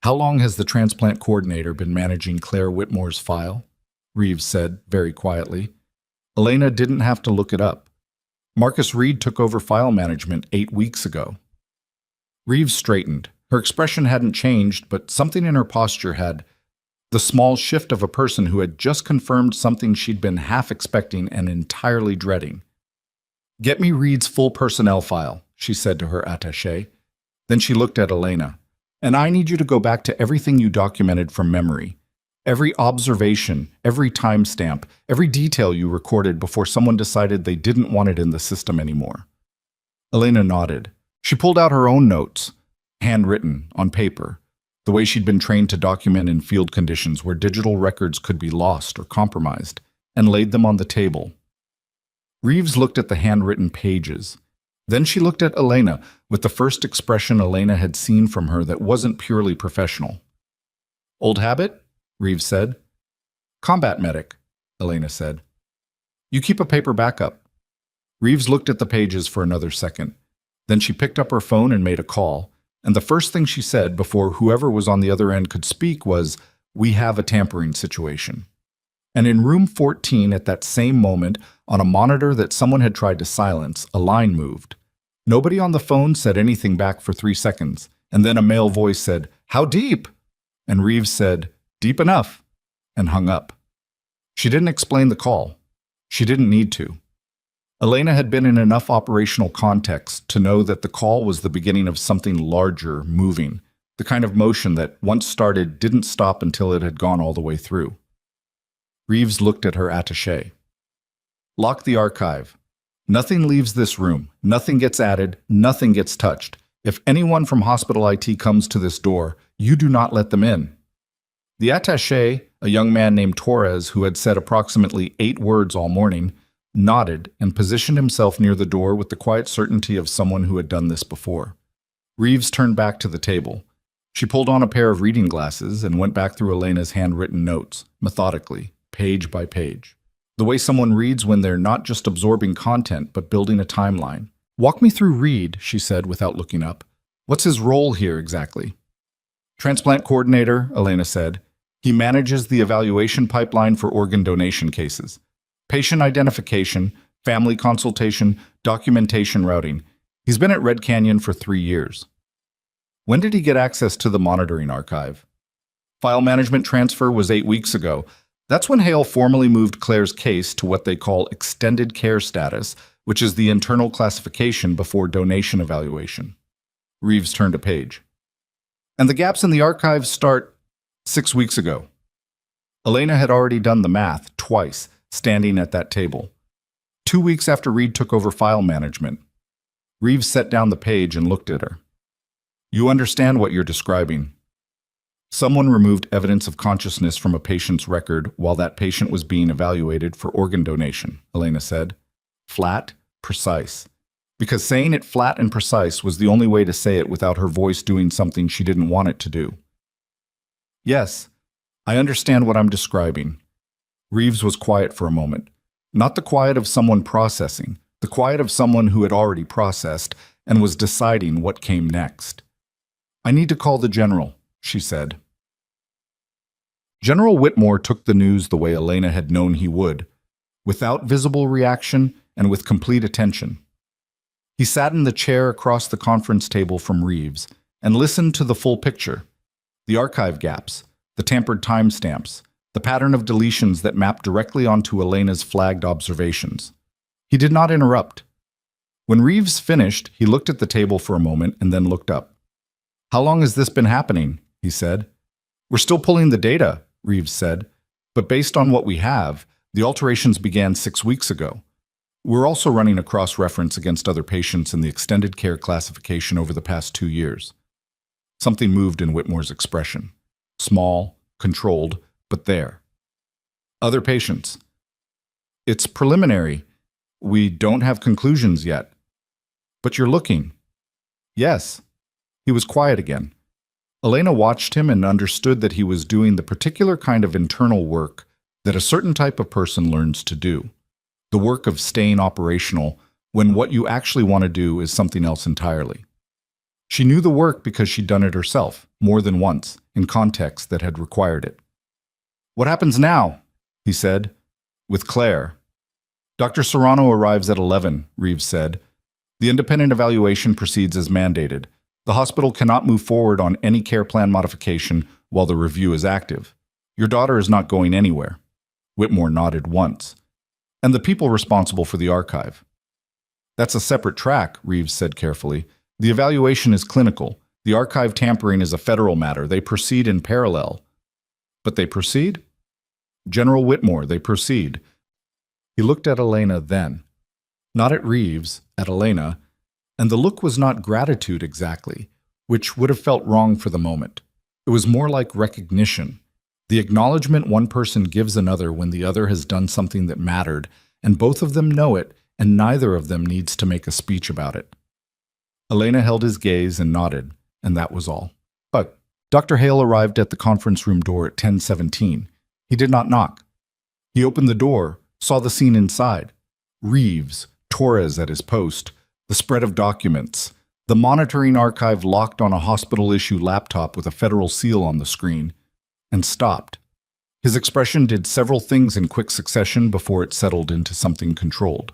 Speaker 1: "How long has the transplant coordinator been managing Claire Whitmore's file?" Reeves said, very quietly. Elena didn't have to look it up. Marcus Reed took over file management 8 weeks ago. Reeves straightened. Her expression hadn't changed, but something in her posture had. The small shift of a person who had just confirmed something she'd been half expecting and entirely dreading. "Get me Reed's full personnel file," she said to her attaché. Then she looked at Elena. "And I need you to go back to everything you documented from memory. Every observation, every timestamp, every detail you recorded before someone decided they didn't want it in the system anymore." Elena nodded. She pulled out her own notes, handwritten, on paper, the way she'd been trained to document in field conditions where digital records could be lost or compromised, and laid them on the table. Reeves looked at the handwritten pages. Then she looked at Elena with the first expression Elena had seen from her that wasn't purely professional. "Old habit?" Reeves said. "Combat medic," Elena said. "You keep a paper backup." Reeves looked at the pages for another second. Then she picked up her phone and made a call, and the first thing she said before whoever was on the other end could speak was, "We have a tampering situation." And in room 14 at that same moment, on a monitor that someone had tried to silence, a line moved. Nobody on the phone said anything back for 3 seconds, and then a male voice said, "How deep?" And Reeves said, "Deep enough," and hung up. She didn't explain the call. She didn't need to. Elena had been in enough operational context to know that the call was the beginning of something larger moving, the kind of motion that, once started, didn't stop until it had gone all the way through. Reeves looked at her attaché. "Lock the archive. Nothing leaves this room. Nothing gets added. Nothing gets touched. If anyone from hospital IT comes to this door, you do not let them in." The attaché, a young man named Torres who had said approximately 8 words all morning, nodded and positioned himself near the door with the quiet certainty of someone who had done this before. Reeves turned back to the table. She pulled on a pair of reading glasses and went back through Elena's handwritten notes, methodically, page by page. The way someone reads when they're not just absorbing content but building a timeline. "Walk me through Reed," she said without looking up. "What's his role here exactly?" "Transplant coordinator," Elena said. "He manages the evaluation pipeline for organ donation cases. Patient identification, family consultation, documentation routing. He's been at Red Canyon for 3 years." "When did he get access to the monitoring archive?" "File management transfer was 8 weeks ago. That's when Hale formally moved Claire's case to what they call extended care status, which is the internal classification before donation evaluation." Reeves turned a page. "And the gaps in the archive start 6 weeks ago." Elena had already done the math twice, standing at that table. 2 weeks after Reed took over file management. Reeves set down the page and looked at her. "You understand what you're describing. Someone removed evidence of consciousness from a patient's record while that patient was being evaluated for organ donation," Elena said. "Flat, precise. Because saying it flat and precise was the only way to say it without her voice doing something she didn't want it to do." "Yes, I understand what I'm describing." Reeves was quiet for a moment. Not the quiet of someone processing, the quiet of someone who had already processed and was deciding what came next. "I need to call the general," she said. General Whitmore took the news the way Elena had known he would, without visible reaction and with complete attention. He sat in the chair across the conference table from Reeves and listened to the full picture. The archive gaps, the tampered timestamps, the pattern of deletions that mapped directly onto Elena's flagged observations. He did not interrupt. When Reeves finished, he looked at the table for a moment and then looked up. "How long has this been happening?" he said. "We're still pulling the data," Reeves said, "but based on what we have, the alterations began 6 weeks ago. We're also running a cross-reference against other patients in the extended care classification over the past 2 years." Something moved in Whitmore's expression. Small, controlled, but there. "Other patients. It's preliminary. We don't have conclusions yet. But you're looking." "Yes." He was quiet again. Elena watched him and understood that he was doing the particular kind of internal work that a certain type of person learns to do. The work of staying operational when what you actually want to do is something else entirely. She knew the work because she'd done it herself, more than once, in contexts that had required it. "What happens now?" he said. "With Claire." "Dr. Serrano arrives at 11, Reeves said. "The independent evaluation proceeds as mandated. The hospital cannot move forward on any care plan modification while the review is active. Your daughter is not going anywhere." Whitmore nodded once. "And the people responsible for the archive." "That's a separate track," Reeves said carefully. "The evaluation is clinical. The archive tampering is a federal matter. They proceed in parallel." "But they proceed?" "General Whitmore, they proceed." He looked at Elena then. Not at Reeves, at Elena, and the look was not gratitude exactly, which would have felt wrong for the moment. It was more like recognition, the acknowledgement one person gives another when the other has done something that mattered, and both of them know it, and neither of them needs to make a speech about it. Elena held his gaze and nodded, and that was all. But Dr. Hale arrived at the conference room door at 10:17. He did not knock. He opened the door, saw the scene inside. Reeves, Torres at his post, the spread of documents, the monitoring archive locked on a hospital-issue laptop with a federal seal on the screen, and stopped. His expression did several things in quick succession before it settled into something controlled.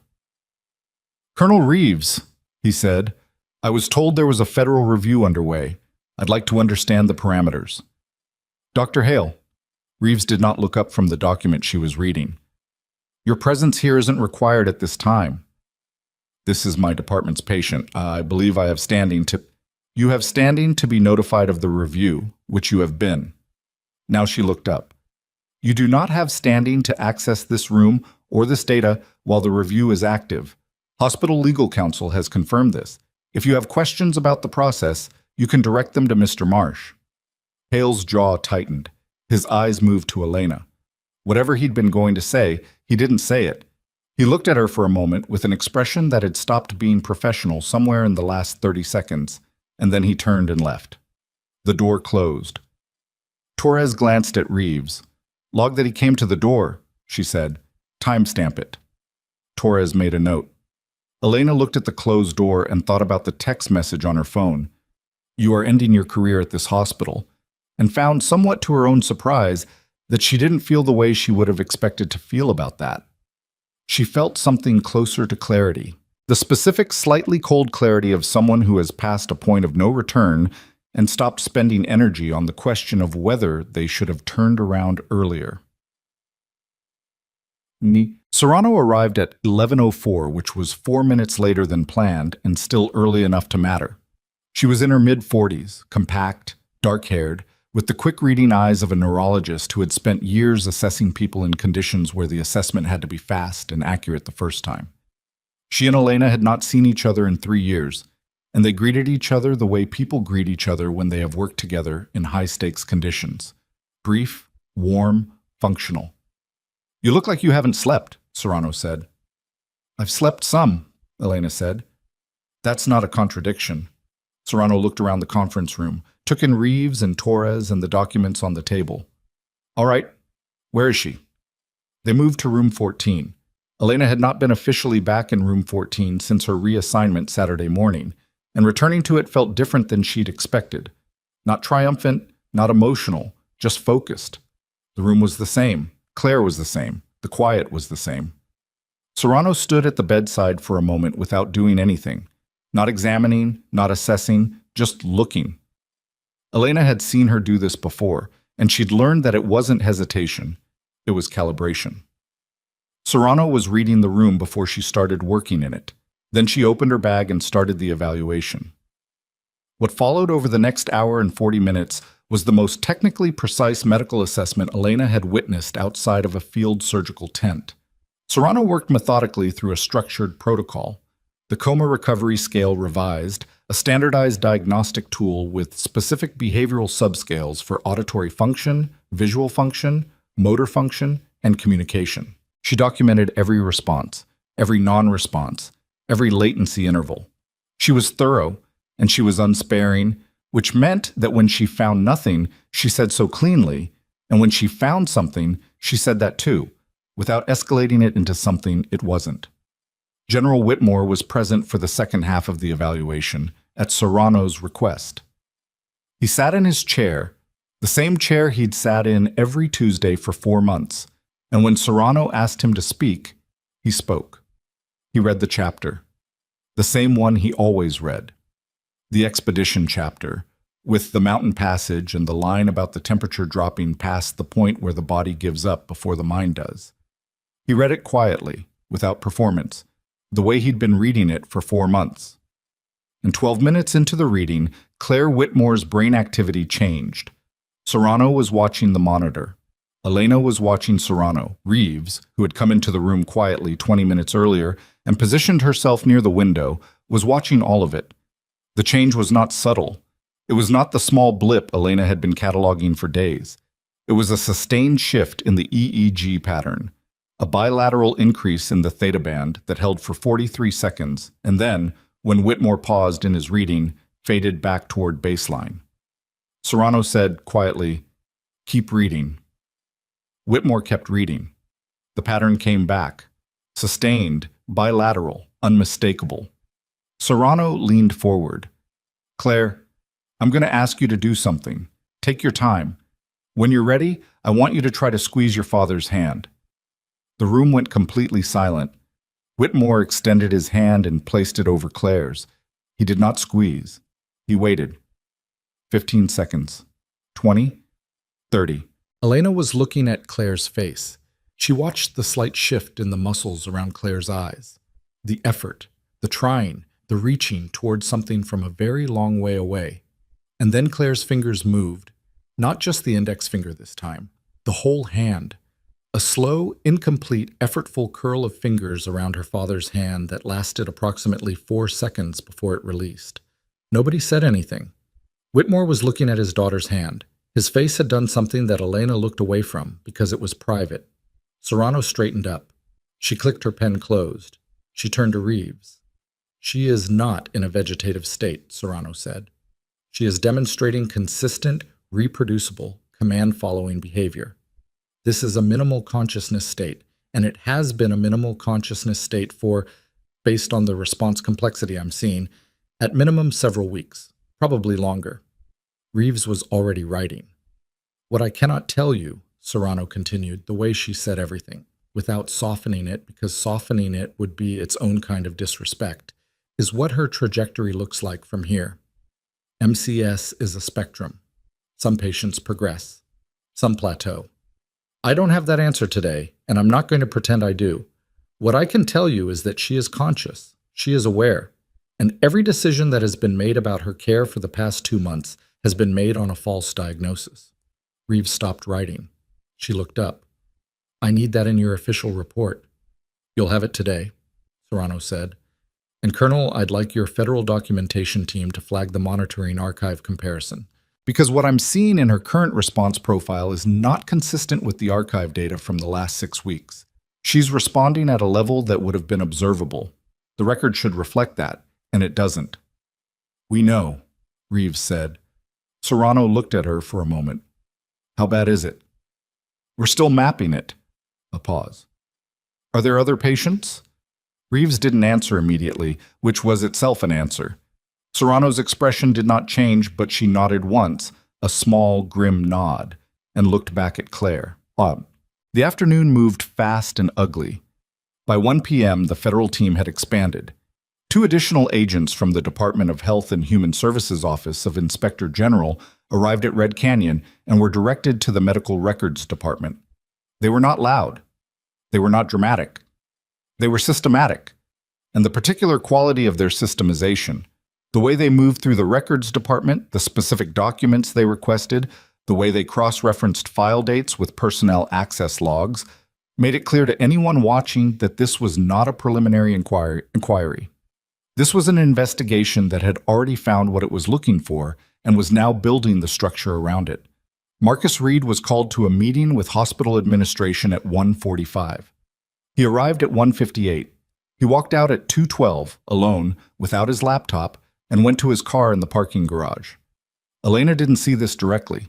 Speaker 1: "Colonel Reeves," he said, "I was told there was a federal review underway. I'd like to understand the parameters." "Dr. Hale." Reeves did not look up from the document she was reading. "Your presence here isn't required at this time." "This is my department's patient. I believe I have standing to—" "You have standing to be notified of the review, which you have been." Now she looked up. "You do not have standing to access this room or this data while the review is active. Hospital Legal Counsel has confirmed this. If you have questions about the process, you can direct them to Mr. Marsh." Hale's jaw tightened. His eyes moved to Elena. Whatever he'd been going to say, he didn't say it. He looked at her for a moment with an expression that had stopped being professional somewhere in the last 30 seconds, and then he turned and left. The door closed. Torres glanced at Reeves. "Log that he came to the door," she said. "Timestamp it." Torres made a note. Elena looked at the closed door and thought about the text message on her phone. "You are ending your career at this hospital," and found, somewhat to her own surprise, that she didn't feel the way she would have expected to feel about that. She felt something closer to clarity, the specific, slightly cold clarity of someone who has passed a point of no return and stopped spending energy on the question of whether they should have turned around earlier. Serrano arrived at 11:04, which was 4 minutes later than planned and still early enough to matter. She was in her mid-40s, compact, dark-haired, with the quick-reading eyes of a neurologist who had spent years assessing people in conditions where the assessment had to be fast and accurate the first time. She and Elena had not seen each other in 3 years, and they greeted each other the way people greet each other when they have worked together in high-stakes conditions. Brief, warm, functional. "You look like you haven't slept," Serrano said. "I've slept some," Elena said. "That's not a contradiction." Serrano looked around the conference room, took in Reeves and Torres and the documents on the table. "All right, where is she?" They moved to room 14. Elena had not been officially back in room 14 since her reassignment Saturday morning, and returning to it felt different than she'd expected. Not triumphant, not emotional, just focused. The room was the same. Claire was the same. The quiet was the same. Serrano stood at the bedside for a moment without doing anything. Not examining, not assessing, just looking. Elena had seen her do this before, and she'd learned that it wasn't hesitation. It was calibration. Serrano was reading the room before she started working in it. Then she opened her bag and started the evaluation. What followed over the next hour and 40 minutes was the most technically precise medical assessment Elena had witnessed outside of a field surgical tent. Serrano worked methodically through a structured protocol. The coma recovery scale revised, a standardized diagnostic tool with specific behavioral subscales for auditory function, visual function, motor function, and communication. She documented every response, every non-response, every latency interval. She was thorough, and she was unsparing, which meant that when she found nothing, she said so cleanly, and when she found something, she said that too, without escalating it into something it wasn't. General Whitmore was present for the second half of the evaluation, at Serrano's request. He sat in his chair, the same chair he'd sat in every Tuesday for 4 months, and when Serrano asked him to speak, he spoke. He read the chapter, the same one he always read. The expedition chapter, with the mountain passage and the line about the temperature dropping past the point where the body gives up before the mind does. He read it quietly, without performance, the way he'd been reading it for 4 months. And 12 minutes into the reading, Claire Whitmore's brain activity changed. Serrano was watching the monitor. Elena was watching Serrano. Reeves, who had come into the room quietly 20 minutes earlier and positioned herself near the window, was watching all of it. The change was not subtle. It was not the small blip Elena had been cataloging for days. It was a sustained shift in the EEG pattern, a bilateral increase in the theta band that held for 43 seconds, and then, when Whitmore paused in his reading, faded back toward baseline. Serrano said quietly, "Keep reading." Whitmore kept reading. The pattern came back, sustained, bilateral, unmistakable. Serrano leaned forward. "Claire, I'm going to ask you to do something. Take your time. When you're ready, I want you to try to squeeze your father's hand." The room went completely silent. Whitmore extended his hand and placed it over Claire's. He did not squeeze. He waited. 15 seconds. 20. 30. Elena was looking at Claire's face. She watched the slight shift in the muscles around Claire's eyes. The effort, the trying, the reaching towards something from a very long way away. And then Claire's fingers moved, not just the index finger this time, the whole hand. A slow, incomplete, effortful curl of fingers around her father's hand that lasted approximately 4 seconds before it released. Nobody said anything. Whitmore was looking at his daughter's hand. His face had done something that Elena looked away from because it was private. Serrano straightened up. She clicked her pen closed. She turned to Reeves. "She is not in a vegetative state," Serrano said. "She is demonstrating consistent, reproducible, command-following behavior. This is a minimal consciousness state, and it has been a minimal consciousness state for, based on the response complexity I'm seeing, at minimum several weeks, probably longer." Reeves was already writing. "What I cannot tell you," Serrano continued, the way she said everything, without softening it, because softening it would be its own kind of disrespect, is what her trajectory looks like from here. MCS is a spectrum. Some patients progress. Some plateau. I don't have that answer today, and I'm not going to pretend I do. What I can tell you is that she is conscious, she is aware, and every decision that has been made about her care for the past 2 months has been made on a false diagnosis." Reeves stopped writing. She looked up. "I need that in your official report." "You'll have it today," Serrano said. "And Colonel, I'd like your federal documentation team to flag the monitoring archive comparison. Because what I'm seeing in her current response profile is not consistent with the archive data from the last 6 weeks. She's responding at a level that would have been observable. The record should reflect that, and it doesn't." "We know," Reeves said. Serrano looked at her for a moment. "How bad is it?" "We're still mapping it." A pause. "Are there other patients?" Reeves didn't answer immediately, which was itself an answer. Serrano's expression did not change, but she nodded once, a small, grim nod, and looked back at Claire. The afternoon moved fast and ugly. By 1 p.m., the federal team had expanded. 2 additional agents from the Department of Health and Human Services Office of Inspector General arrived at Red Canyon and were directed to the Medical Records Department. They were not loud. They were not dramatic. They were systematic. and the particular quality of their systemization. The way they moved through the records department, the specific documents they requested, the way they cross-referenced file dates with personnel access logs, made it clear to anyone watching that this was not a preliminary inquiry. This was an investigation that had already found what it was looking for and was now building the structure around it. Marcus Reed was called to a meeting with hospital administration at 1:45. He arrived at 1:58. He walked out at 2:12, alone, without his laptop, and went to his car in the parking garage. Elena didn't see this directly.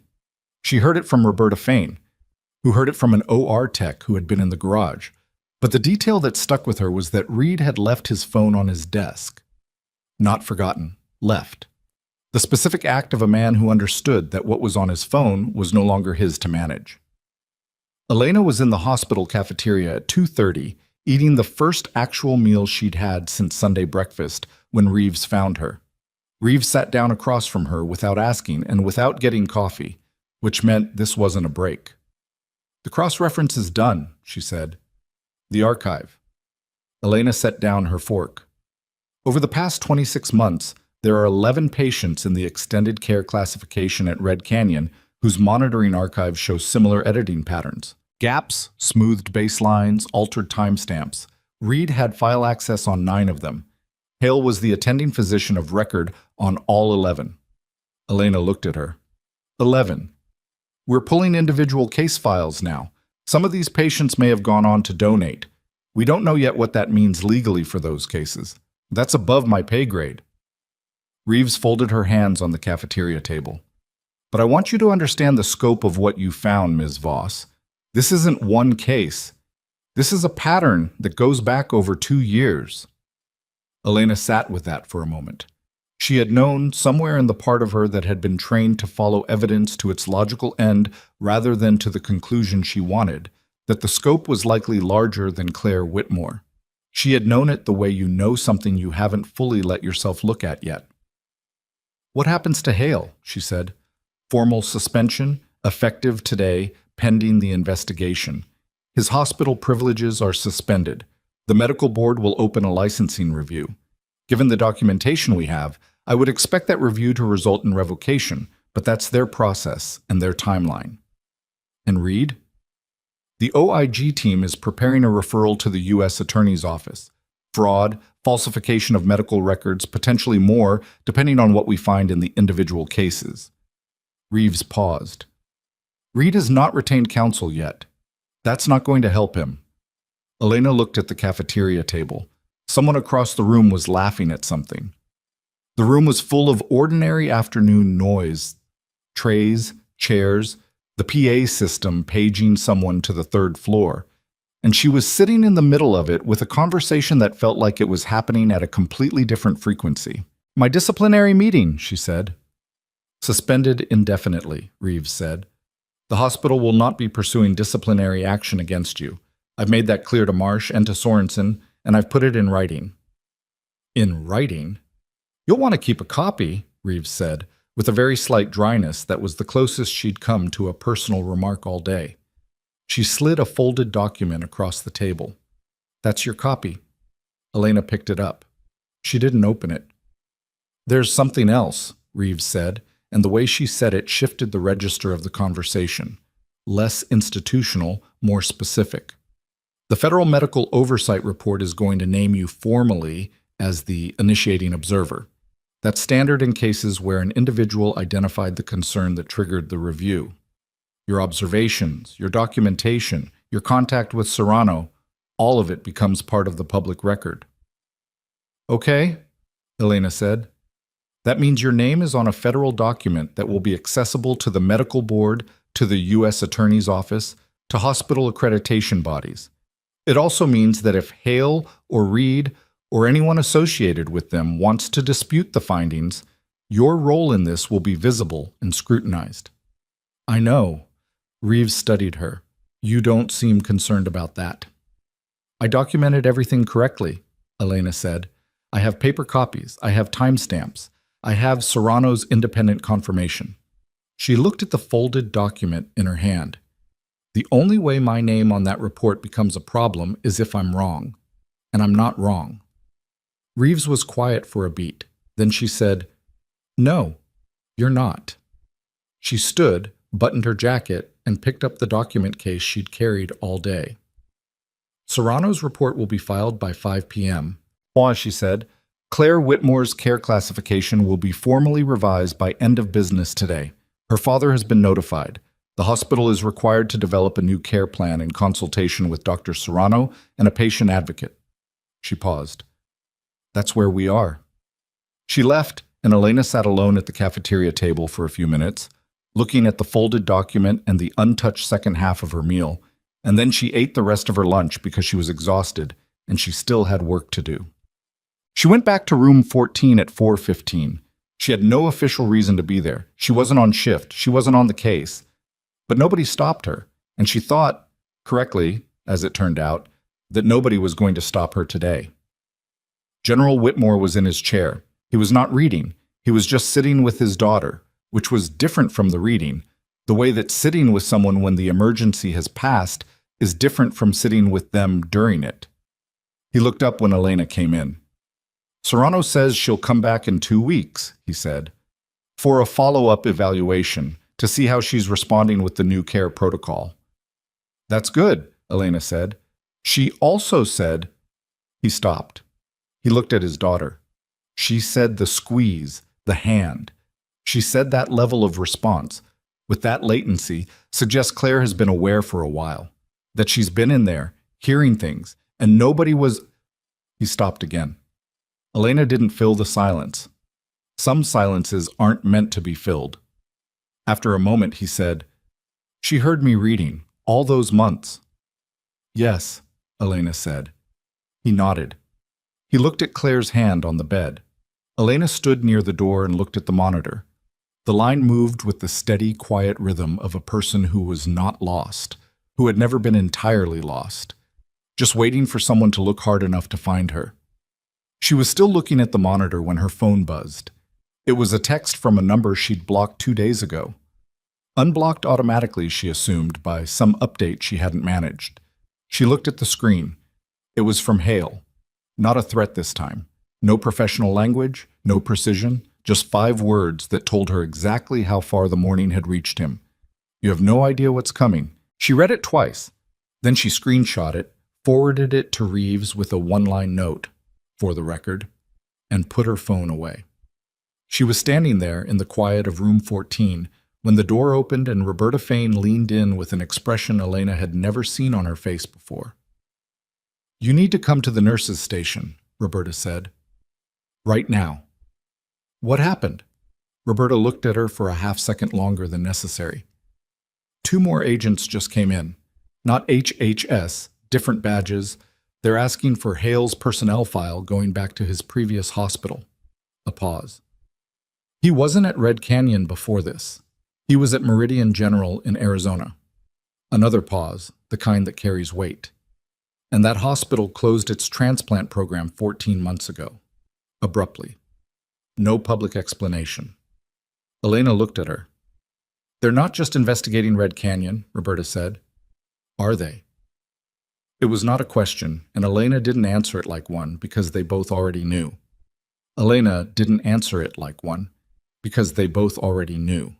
Speaker 1: She heard it from Roberta Fain, who heard it from an OR tech who had been in the garage. But the detail that stuck with her was that Reed had left his phone on his desk. Not forgotten. Left. The specific act of a man who understood that what was on his phone was no longer his to manage. Elena was in the hospital cafeteria at 2:30, eating the first actual meal she'd had since Sunday breakfast when Reeves found her. Reeves sat down across from her without asking and without getting coffee, which meant this wasn't a break. "The cross-reference is done," she said. "The archive." Elena set down her fork. Over the past 26 months, there are 11 patients in the extended care classification at Red Canyon whose monitoring archives show similar editing patterns. Gaps, smoothed baselines, altered timestamps. Reed had file access on 9 of them. Hale was the attending physician of record on all 11. Elena looked at her. 11. We're pulling individual case files now. Some of these patients may have gone on to donate. We don't know yet what that means legally for those cases. That's above my pay grade. Reeves folded her hands on the cafeteria table. But I want you to understand the scope of what you found, Ms. Voss. This isn't one case. This is a pattern that goes back over 2 years. Elena sat with that for a moment. She had known, somewhere in the part of her that had been trained to follow evidence to its logical end rather than to the conclusion she wanted, that the scope was likely larger than Claire Whitmore. She had known it the way you know something you haven't fully let yourself look at yet. "What happens to Hale?" she said. "Formal suspension, effective today, pending the investigation. His hospital privileges are suspended. The medical board will open a licensing review. Given the documentation we have, I would expect that review to result in revocation, but that's their process and their timeline." "And Reed?" "The OIG team is preparing a referral to the U.S. Attorney's Office. Fraud, falsification of medical records, potentially more, depending on what we find in the individual cases." Reeves paused. "Reed has not retained counsel yet. That's not going to help him." Elena looked at the cafeteria table. Someone across the room was laughing at something. The room was full of ordinary afternoon noise. Trays, chairs, the PA system paging someone to the 3rd floor. And she was sitting in the middle of it with a conversation that felt like it was happening at a completely different frequency. "My disciplinary meeting," she said. "Suspended indefinitely," Reeves said. "The hospital will not be pursuing disciplinary action against you. I've made that clear to Marsh and to Sorensen, and I've put it in writing." "In writing?" "You'll want to keep a copy," Reeves said, with a very slight dryness that was the closest she'd come to a personal remark all day. She slid a folded document across the table. "That's your copy." Elena picked it up. She didn't open it. "There's something else," Reeves said, and the way she said it shifted the register of the conversation. Less institutional, more specific. "The Federal Medical Oversight Report is going to name you formally as the initiating observer. That's standard in cases where an individual identified the concern that triggered the review. Your observations, your documentation, your contact with Serrano, all of it becomes part of the public record." "Okay," Elena said. "That means your name is on a federal document that will be accessible to the medical board, to the U.S. Attorney's Office, to hospital accreditation bodies. It also means that if Hale or Reed or anyone associated with them wants to dispute the findings, your role in this will be visible and scrutinized." "I know." Reeves studied her. "You don't seem concerned about that." "I documented everything correctly," Elena said. "I have paper copies. I have timestamps. I have Serrano's independent confirmation." She looked at the folded document in her hand. "The only way my name on that report becomes a problem is if I'm wrong. And I'm not wrong." Reeves was quiet for a beat. Then she said, "No, you're not." She stood, buttoned her jacket, and picked up the document case she'd carried all day. "Serrano's report will be filed by 5 p.m. Why, she said, "Claire Whitmore's care classification will be formally revised by end of business today. Her father has been notified. The hospital is required to develop a new care plan in consultation with Dr. Serrano and a patient advocate." She paused. "That's where we are." She left, and Elena sat alone at the cafeteria table for a few minutes, looking at the folded document and the untouched second half of her meal, and then she ate the rest of her lunch because she was exhausted and she still had work to do. She went back to room 14 at 4:15. She had no official reason to be there. She wasn't on shift. She wasn't on the case. But nobody stopped her, and she thought, correctly, as it turned out, that nobody was going to stop her today. General Whitmore was in his chair. He was not reading. He was just sitting with his daughter, which was different from the reading. The way that sitting with someone when the emergency has passed is different from sitting with them during it. He looked up when Elena came in. "Serrano says she'll come back in 2 weeks," he said, "for a follow-up evaluation to see how she's responding with the new care protocol." "That's good," Elena said. "She also said—" He stopped. He looked at his daughter. She said the squeeze, the hand. She said that level of response, with that latency, suggests Claire has been aware for a while, that she's been in there, hearing things, and nobody was— He stopped again. Elena didn't fill the silence. Some silences aren't meant to be filled. After a moment, he said, "She heard me reading, all those months." "Yes," Elena said. He nodded. He looked at Claire's hand on the bed. Elena stood near the door and looked at the monitor. The line moved with the steady, quiet rhythm of a person who was not lost, who had never been entirely lost, just waiting for someone to look hard enough to find her. She was still looking at the monitor when her phone buzzed. It was a text from a number she'd blocked 2 days ago. Unblocked automatically, she assumed, by some update she hadn't managed. She looked at the screen. It was from Hale. Not a threat this time. No professional language, no precision, just 5 words that told her exactly how far the morning had reached him. "You have no idea what's coming." She read it twice. Then she screenshot it, forwarded it to Reeves with a 1-line note, "For the record," and put her phone away. She was standing there in the quiet of room 14 when the door opened and Roberta Fain leaned in with an expression Elena had never seen on her face before. "You need to come to the nurses' station," Roberta said. "Right now." "What happened?" Roberta looked at her for a half-second longer than necessary. 2 more agents just came in. Not HHS, different badges. They're asking for Hale's personnel file going back to his previous hospital. A pause. "He wasn't at Red Canyon before this. He was at Meridian General in Arizona." Another pause, the kind that carries weight. "And that hospital closed its transplant program 14 months ago." Abruptly. No public explanation. Elena looked at her. "They're not just investigating Red Canyon," Roberta said. "Are they?" It was not a question, and Elena didn't answer it like one because they both already knew. Elena didn't answer it like one because they both already knew.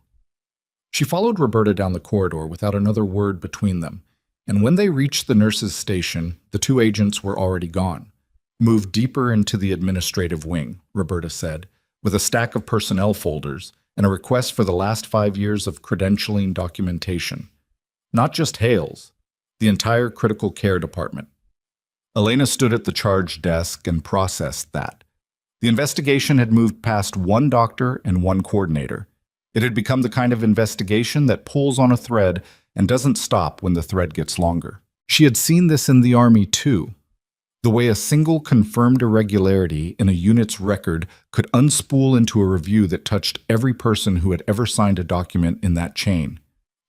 Speaker 1: She followed Roberta down the corridor without another word between them, and when they reached the nurses' station, the 2 agents were already gone. "Move deeper into the administrative wing," Roberta said, with a stack of personnel folders and a request for the last 5 years of credentialing documentation. Not just Hale's, the entire critical care department. Elena stood at the charge desk and processed that. The investigation had moved past 1 doctor and 1 coordinator. It had become the kind of investigation that pulls on a thread and doesn't stop when the thread gets longer. She had seen this in the Army too. The way a single confirmed irregularity in a unit's record could unspool into a review that touched every person who had ever signed a document in that chain.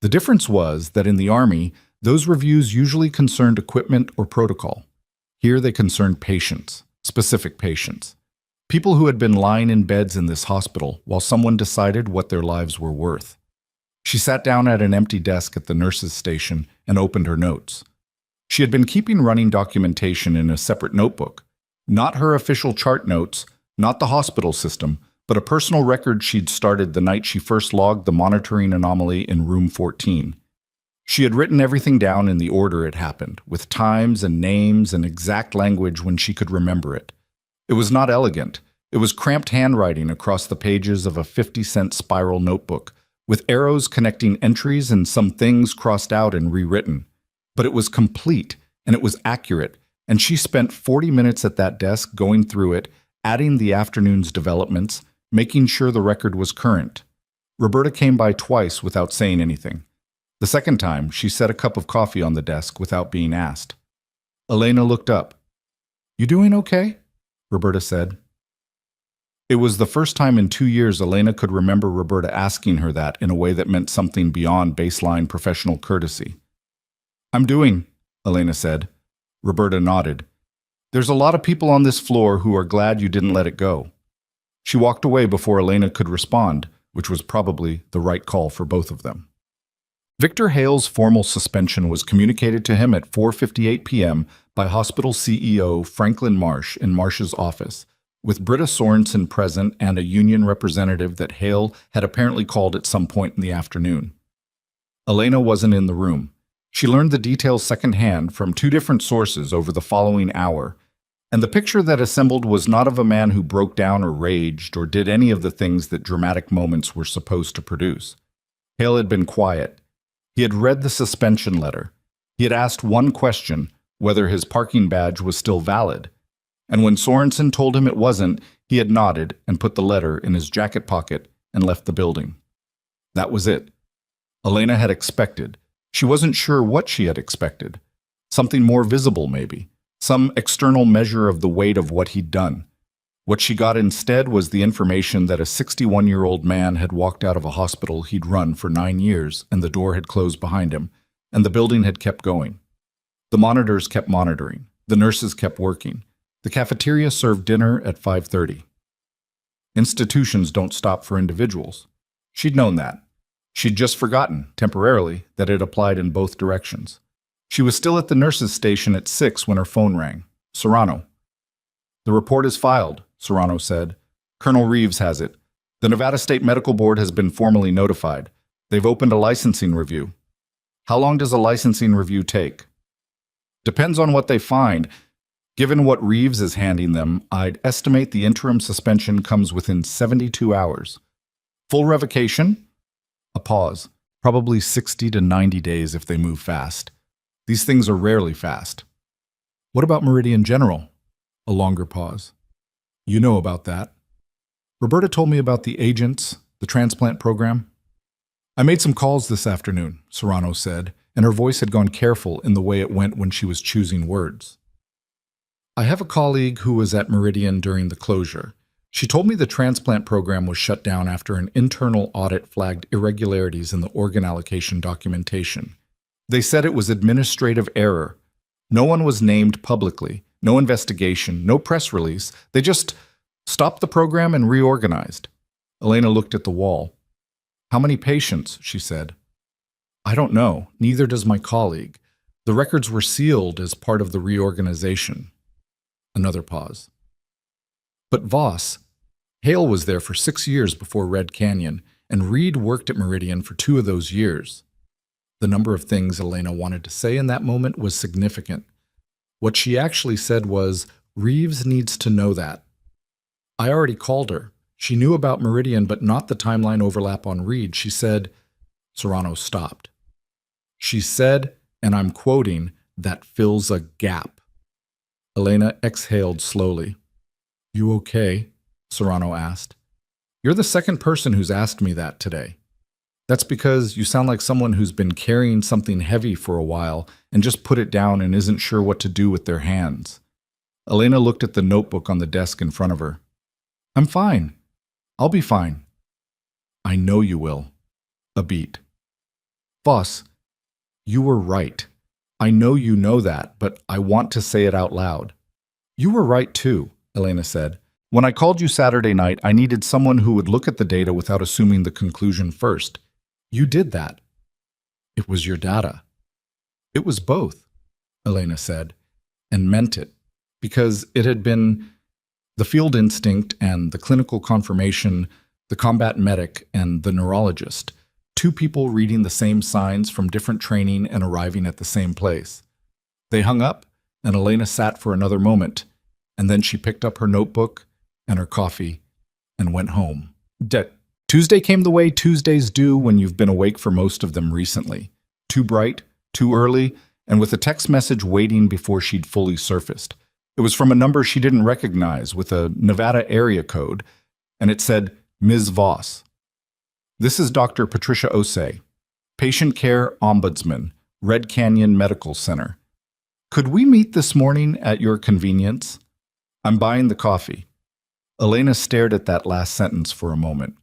Speaker 1: The difference was that in the Army, those reviews usually concerned equipment or protocol. Here they concerned patients, specific patients. People who had been lying in beds in this hospital while someone decided what their lives were worth. She sat down at an empty desk at the nurses' station and opened her notes. She had been keeping running documentation in a separate notebook, Not her official chart notes, not the hospital system, but a personal record she'd started the night she first logged the monitoring anomaly in room 14. She had written everything down in the order it happened, with times and names and exact language when she could remember it. It was not elegant. It was cramped handwriting across the pages of a 50-cent spiral notebook, with arrows connecting entries and some things crossed out and rewritten. But it was complete, and it was accurate, and she spent 40 minutes at that desk going through it, adding the afternoon's developments, making sure the record was current. Roberta came by twice without saying anything. The second time, she set a cup of coffee on the desk without being asked. Elena looked up. "You doing okay?" Roberta said. It was the first time in 2 years Elena could remember Roberta asking her that in a way that meant something beyond baseline professional courtesy. "I'm doing," Elena said. Roberta nodded. "There's a lot of people on this floor who are glad you didn't let it go." She walked away before Elena could respond, which was probably the right call for both of them. Victor Hale's formal suspension was communicated to him at 4:58 p.m. by hospital CEO Franklin Marsh in Marsh's office, with Britta Sorensen present and a union representative that Hale had apparently called at some point in the afternoon. Elena wasn't in the room. She learned the details secondhand from 2 different sources over the following hour, and the picture that assembled was not of a man who broke down or raged or did any of the things that dramatic moments were supposed to produce. Hale had been quiet. He had read the suspension letter. He had asked one question, whether his parking badge was still valid. And when Sorensen told him it wasn't, he had nodded and put the letter in his jacket pocket and left the building. That was it. Elena had expected. She wasn't sure what she had expected. Something more visible, maybe. Some external measure of the weight of what he'd done. What she got instead was the information that a 61-year-old man had walked out of a hospital he'd run for 9 years and the door had closed behind him, and the building had kept going. The monitors kept monitoring. The nurses kept working. The cafeteria served dinner at 5:30. Institutions don't stop for individuals. She'd known that. She'd just forgotten, temporarily, that it applied in both directions. She was still at the nurses' station at 6 when her phone rang. Serrano. "The report is filed," Serrano said. "Colonel Reeves has it. The Nevada State Medical Board has been formally notified. They've opened a licensing review." "How long does a licensing review take?" "Depends on what they find. Given what Reeves is handing them, I'd estimate the interim suspension comes within 72 hours. Full revocation?" A pause. "Probably 60 to 90 days if they move fast. These things are rarely fast." "What about Meridian General?" A longer pause. "You know about that." "Roberta told me about the agents, the transplant program." "I made some calls this afternoon," Serrano said, and her voice had gone careful in the way it went when she was choosing words. "I have a colleague who was at Meridian during the closure. She told me the transplant program was shut down after an internal audit flagged irregularities in the organ allocation documentation. They said it was administrative error. No one was named publicly, no investigation, no press release. They just stopped the program and reorganized." Elena looked at the wall. "How many patients?" she said. "I don't know. Neither does my colleague. The records were sealed as part of the reorganization." Another pause. "But Voss, Hale was there for 6 years before Red Canyon, and Reed worked at Meridian for 2 of those years." The number of things Elena wanted to say in that moment was significant. What she actually said was, "Reeves needs to know that." "I already called her. She knew about Meridian, but not the timeline overlap on Reed. She said—" Serrano stopped. "She said, and I'm quoting, that fills a gap." Elena exhaled slowly. "You okay?" Serrano asked. "You're the second person who's asked me that today. That's because you sound like someone who's been carrying something heavy for a while and just put it down and isn't sure what to do with their hands." Elena looked at the notebook on the desk in front of her. "I'm fine. I'll be fine." "I know you will." A beat. "Voss, you were right. I know you know that, but I want to say it out loud." "You were right too," Elena said. "When I called you Saturday night, I needed someone who would look at the data without assuming the conclusion first. You did that." "It was your data." "It was both," Elena said, and meant it, because it had been the field instinct and the clinical confirmation, the combat medic and the neurologist, two people reading the same signs from different training and arriving at the same place. They hung up, and Elena sat for another moment, and then she picked up her notebook and her coffee and went home. Tuesday came the way Tuesdays do when you've been awake for most of them recently. Too bright, too early, and with a text message waiting before she'd fully surfaced. It was from a number she didn't recognize with a Nevada area code, and it said, Ms. Voss. This is Dr. Patricia Osei, Patient Care Ombudsman, Red Canyon Medical Center. Could we meet this morning at your convenience? I'm buying the coffee. Elena stared at that last sentence for a moment.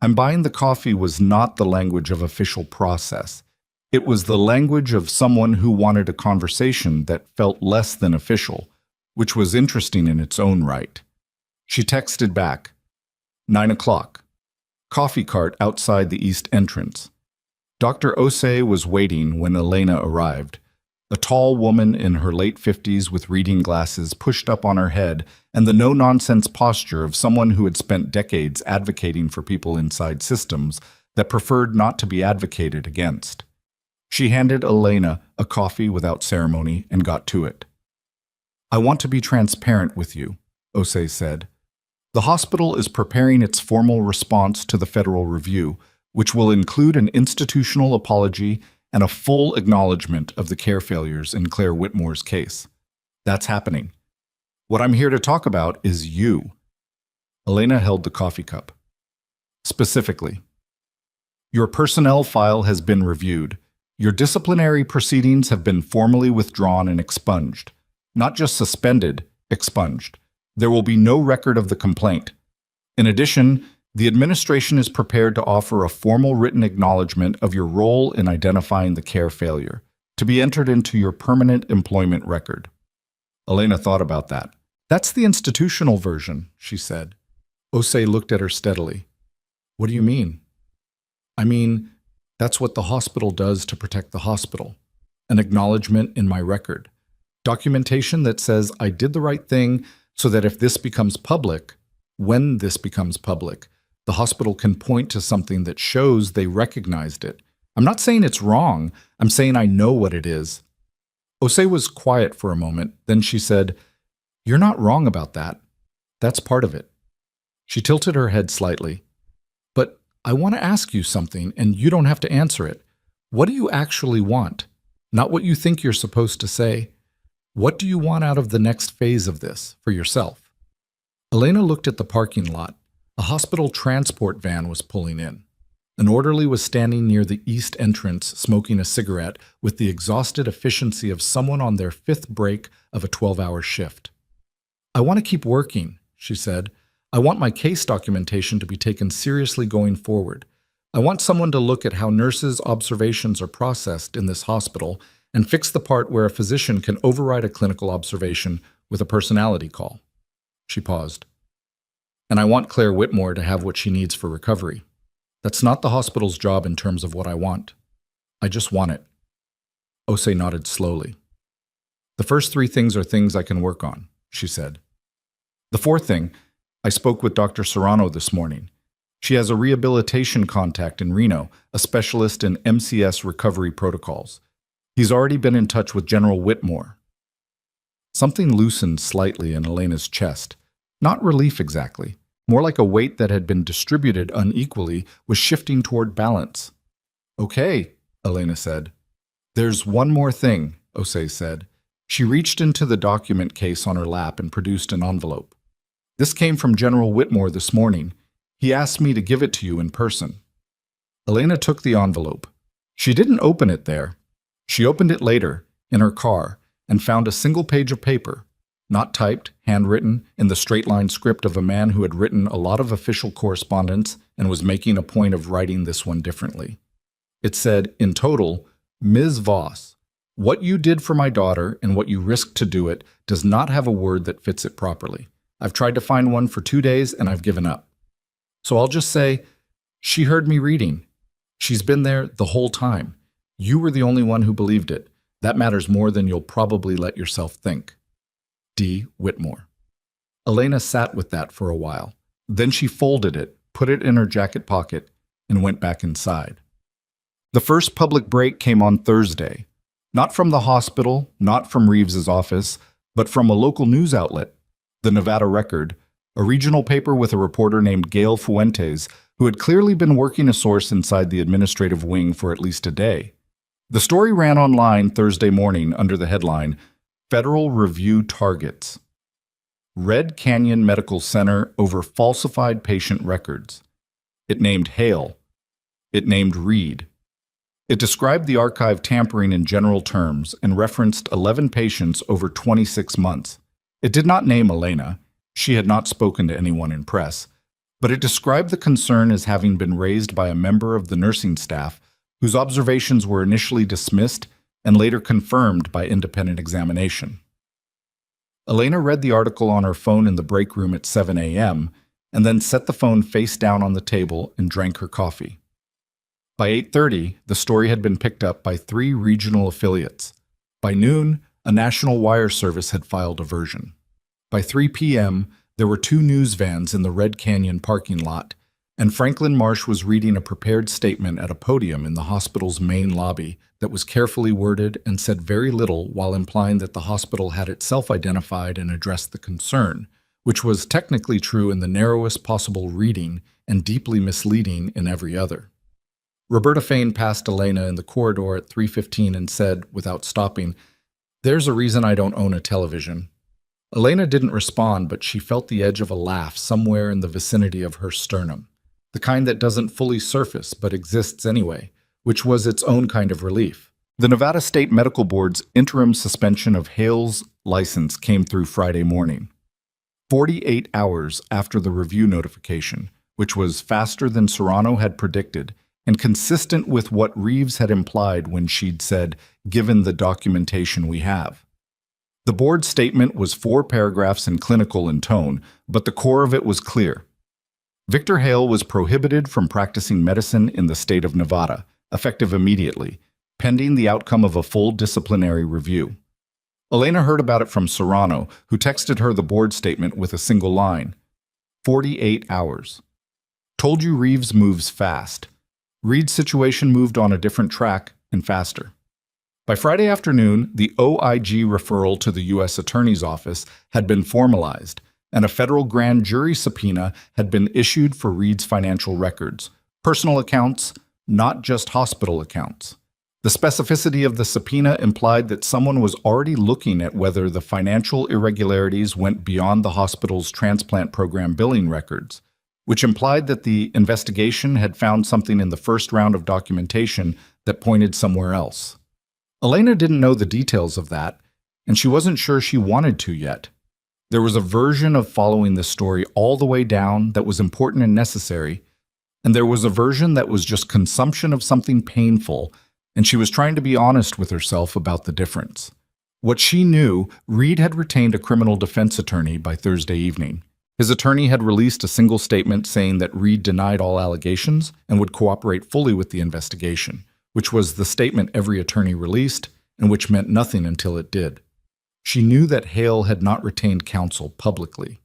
Speaker 1: I'm buying the coffee was not the language of official process. It was the language of someone who wanted a conversation that felt less than official, which was interesting in its own right. She texted back, 9 o'clock. Coffee cart outside the east entrance. Dr. Osei was waiting when Elena arrived. A tall woman in her late 50s with reading glasses pushed up on her head and the no-nonsense posture of someone who had spent decades advocating for people inside systems that preferred not to be advocated against. She handed Elena a coffee without ceremony and got to it. I want to be transparent with you, Osei said. The hospital is preparing its formal response to the federal review, which will include an institutional apology and a full acknowledgement of the care failures in Claire Whitmore's case. That's happening. What I'm here to talk about is you. Elena held the coffee cup. Specifically, your personnel file has been reviewed. Your disciplinary proceedings have been formally withdrawn and expunged. Not just suspended, expunged. There will be no record of the complaint. In addition, the administration is prepared to offer a formal written acknowledgement of your role in identifying the care failure, to be entered into your permanent employment record. Elena thought about that. That's the institutional version, she said. Osei looked at her steadily. What do you mean? I mean, that's what the hospital does to protect the hospital. An acknowledgement in my record. Documentation that says I did the right thing so that if this becomes public, when this becomes public, the hospital can point to something that shows they recognized it. I'm not saying it's wrong. I'm saying I know what it is. Osei was quiet for a moment. Then she said, You're not wrong about that. That's part of it. She tilted her head slightly. But I want to ask you something, and you don't have to answer it. What do you actually want? Not what you think you're supposed to say. What do you want out of the next phase of this for yourself? Elena looked at the parking lot. A hospital transport van was pulling in. An orderly was standing near the east entrance smoking a cigarette with the exhausted efficiency of someone on their fifth break of a 12-hour shift. I want to keep working, she said. I want my case documentation to be taken seriously going forward. I want someone to look at how nurses' observations are processed in this hospital and fix the part where a physician can override a clinical observation with a personality call. She paused. And I want Claire Whitmore to have what she needs for recovery. That's not the hospital's job in terms of what I want. I just want it. Osei nodded slowly. The first three things are things I can work on, she said. The fourth thing, I spoke with Dr. Serrano this morning. She has a rehabilitation contact in Reno, a specialist in MCS recovery protocols. He's already been in touch with General Whitmore. Something loosened slightly in Elena's chest. Not relief exactly. More like a weight that had been distributed unequally was shifting toward balance. Okay, Elena said. There's one more thing, Osei said. She reached into the document case on her lap and produced an envelope. This came from General Whitmore this morning. He asked me to give it to you in person. Elena took the envelope. She didn't open it there. She opened it later, in her car, and found a single page of paper. Not typed, handwritten, in the straight-line script of a man who had written a lot of official correspondence and was making a point of writing this one differently. It said, in total, Ms. Voss, what you did for my daughter and what you risked to do it does not have a word that fits it properly. I've tried to find one for 2 days and I've given up. So I'll just say, she heard me reading. She's been there the whole time. You were the only one who believed it. That matters more than you'll probably let yourself think. D. Whitmore. Elena sat with that for a while. Then she folded it, put it in her jacket pocket, and went back inside. The first public break came on Thursday. Not from the hospital, not from Reeves's office, but from a local news outlet, the Nevada Record, a regional paper with a reporter named Gail Fuentes, who had clearly been working a source inside the administrative wing for at least a day. The story ran online Thursday morning under the headline, Federal Review Targets. Red Canyon Medical Center over falsified patient records. It named Hale. It named Reed. It described the archive tampering in general terms and referenced 11 patients over 26 months. It did not name Elena. She had not spoken to anyone in press. But it described the concern as having been raised by a member of the nursing staff whose observations were initially dismissed and later confirmed by independent examination. Elena read the article on her phone in the break room at 7 a.m. and then set the phone face down on the table and drank her coffee. By 8:30, the story had been picked up by 3 regional affiliates. By noon, a national wire service had filed a version. By 3 p.m., there were 2 news vans in the Red Canyon parking lot, and Franklin Marsh was reading a prepared statement at a podium in the hospital's main lobby that was carefully worded and said very little while implying that the hospital had itself identified and addressed the concern, which was technically true in the narrowest possible reading and deeply misleading in every other. Roberta Fain passed Elena in the corridor at 3:15 and said, without stopping, "There's a reason I don't own a television." Elena didn't respond, but she felt the edge of a laugh somewhere in the vicinity of her sternum, the kind that doesn't fully surface but exists anyway, which was its own kind of relief. The Nevada State Medical Board's interim suspension of Hale's license came through Friday morning, 48 hours after the review notification, which was faster than Serrano had predicted and consistent with what Reeves had implied when she'd said, "given the documentation we have." The board's statement was 4 paragraphs and clinical in tone, but the core of it was clear. Victor Hale was prohibited from practicing medicine in the state of Nevada, effective immediately, pending the outcome of a full disciplinary review. Elena heard about it from Serrano, who texted her the board statement with a single line, 48 hours. Told you Reeves moves fast. Reed's situation moved on a different track and faster. By Friday afternoon, the OIG referral to the U.S. Attorney's Office had been formalized, and a federal grand jury subpoena had been issued for Reed's financial records, personal accounts, not just hospital accounts. The specificity of the subpoena implied that someone was already looking at whether the financial irregularities went beyond the hospital's transplant program billing records, which implied that the investigation had found something in the first round of documentation that pointed somewhere else. Elena didn't know the details of that, and she wasn't sure she wanted to yet. There was a version of following this story all the way down that was important and necessary, and there was a version that was just consumption of something painful, and she was trying to be honest with herself about the difference. What she knew, Reed had retained a criminal defense attorney by Thursday evening. His attorney had released a single statement saying that Reed denied all allegations and would cooperate fully with the investigation, which was the statement every attorney released and which meant nothing until it did. She knew that Hale had not retained counsel publicly.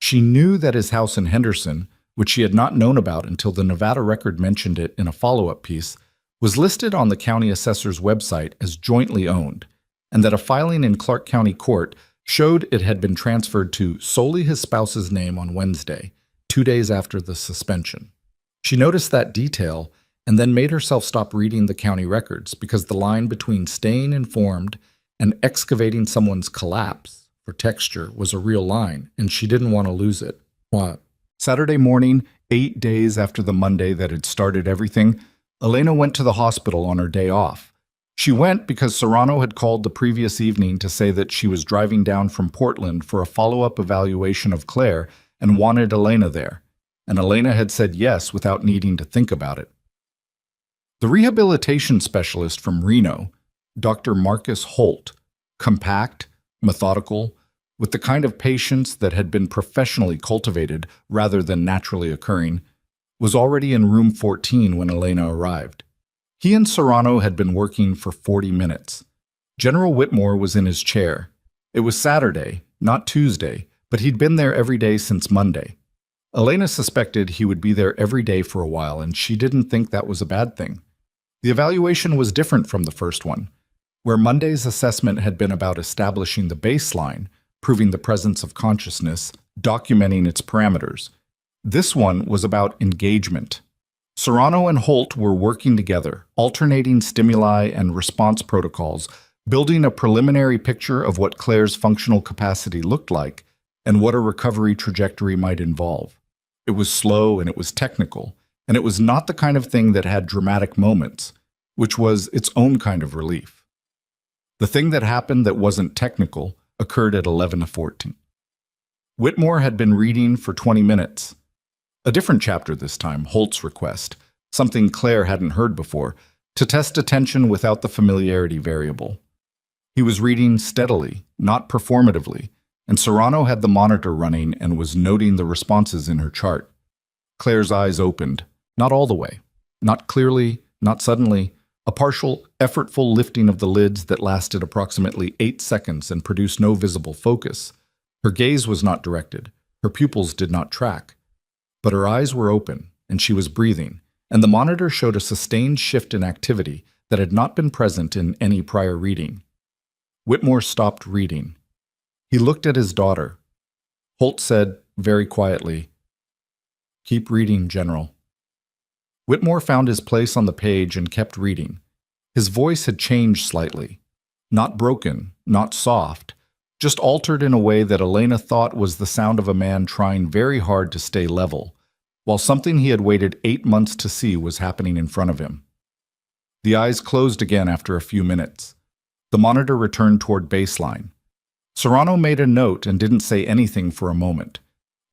Speaker 1: She knew that his house in Henderson, which she had not known about until the Nevada Record mentioned it in a follow-up piece, was listed on the county assessor's website as jointly owned, and that a filing in Clark County Court showed it had been transferred to solely his spouse's name on Wednesday, 2 days after the suspension. She noticed that detail and then made herself stop reading the county records because the line between staying informed and excavating someone's collapse for texture was a real line, and she didn't want to lose it. What? Saturday morning, 8 days after the Monday that had started everything, Elena went to the hospital on her day off. She went because Serrano had called the previous evening to say that she was driving down from Portland for a follow-up evaluation of Claire and wanted Elena there, and Elena had said yes without needing to think about it. The rehabilitation specialist from Reno, Dr. Marcus Holt, compact, methodical, with the kind of patience that had been professionally cultivated rather than naturally occurring, was already in room 14 when Elena arrived. He and Serrano had been working for 40 minutes. General Whitmore was in his chair. It was Saturday, not Tuesday, but he'd been there every day since Monday. Elena suspected he would be there every day for a while, and she didn't think that was a bad thing. The evaluation was different from the first one, where Monday's assessment had been about establishing the baseline, proving the presence of consciousness, documenting its parameters. This one was about engagement. Serrano and Holt were working together, alternating stimuli and response protocols, building a preliminary picture of what Claire's functional capacity looked like and what a recovery trajectory might involve. It was slow and it was technical, and it was not the kind of thing that had dramatic moments, which was its own kind of relief. The thing that happened that wasn't technical occurred at 11:14. Whitmore had been reading for 20 minutes. A different chapter this time, Holt's request, something Claire hadn't heard before, to test attention without the familiarity variable. He was reading steadily, not performatively, and Serrano had the monitor running and was noting the responses in her chart. Claire's eyes opened, not all the way, not clearly, not suddenly, a partial, effortful lifting of the lids that lasted approximately 8 seconds and produced no visible focus. Her gaze was not directed, her pupils did not track, but her eyes were open, and she was breathing, and the monitor showed a sustained shift in activity that had not been present in any prior reading. Whitmore stopped reading. He looked at his daughter. Holt said, very quietly, "Keep reading, General." Whitmore found his place on the page and kept reading. His voice had changed slightly. Not broken, not soft, just altered in a way that Elena thought was the sound of a man trying very hard to stay level, while something he had waited 8 months to see was happening in front of him. The eyes closed again after a few minutes. The monitor returned toward baseline. Serrano made a note and didn't say anything for a moment.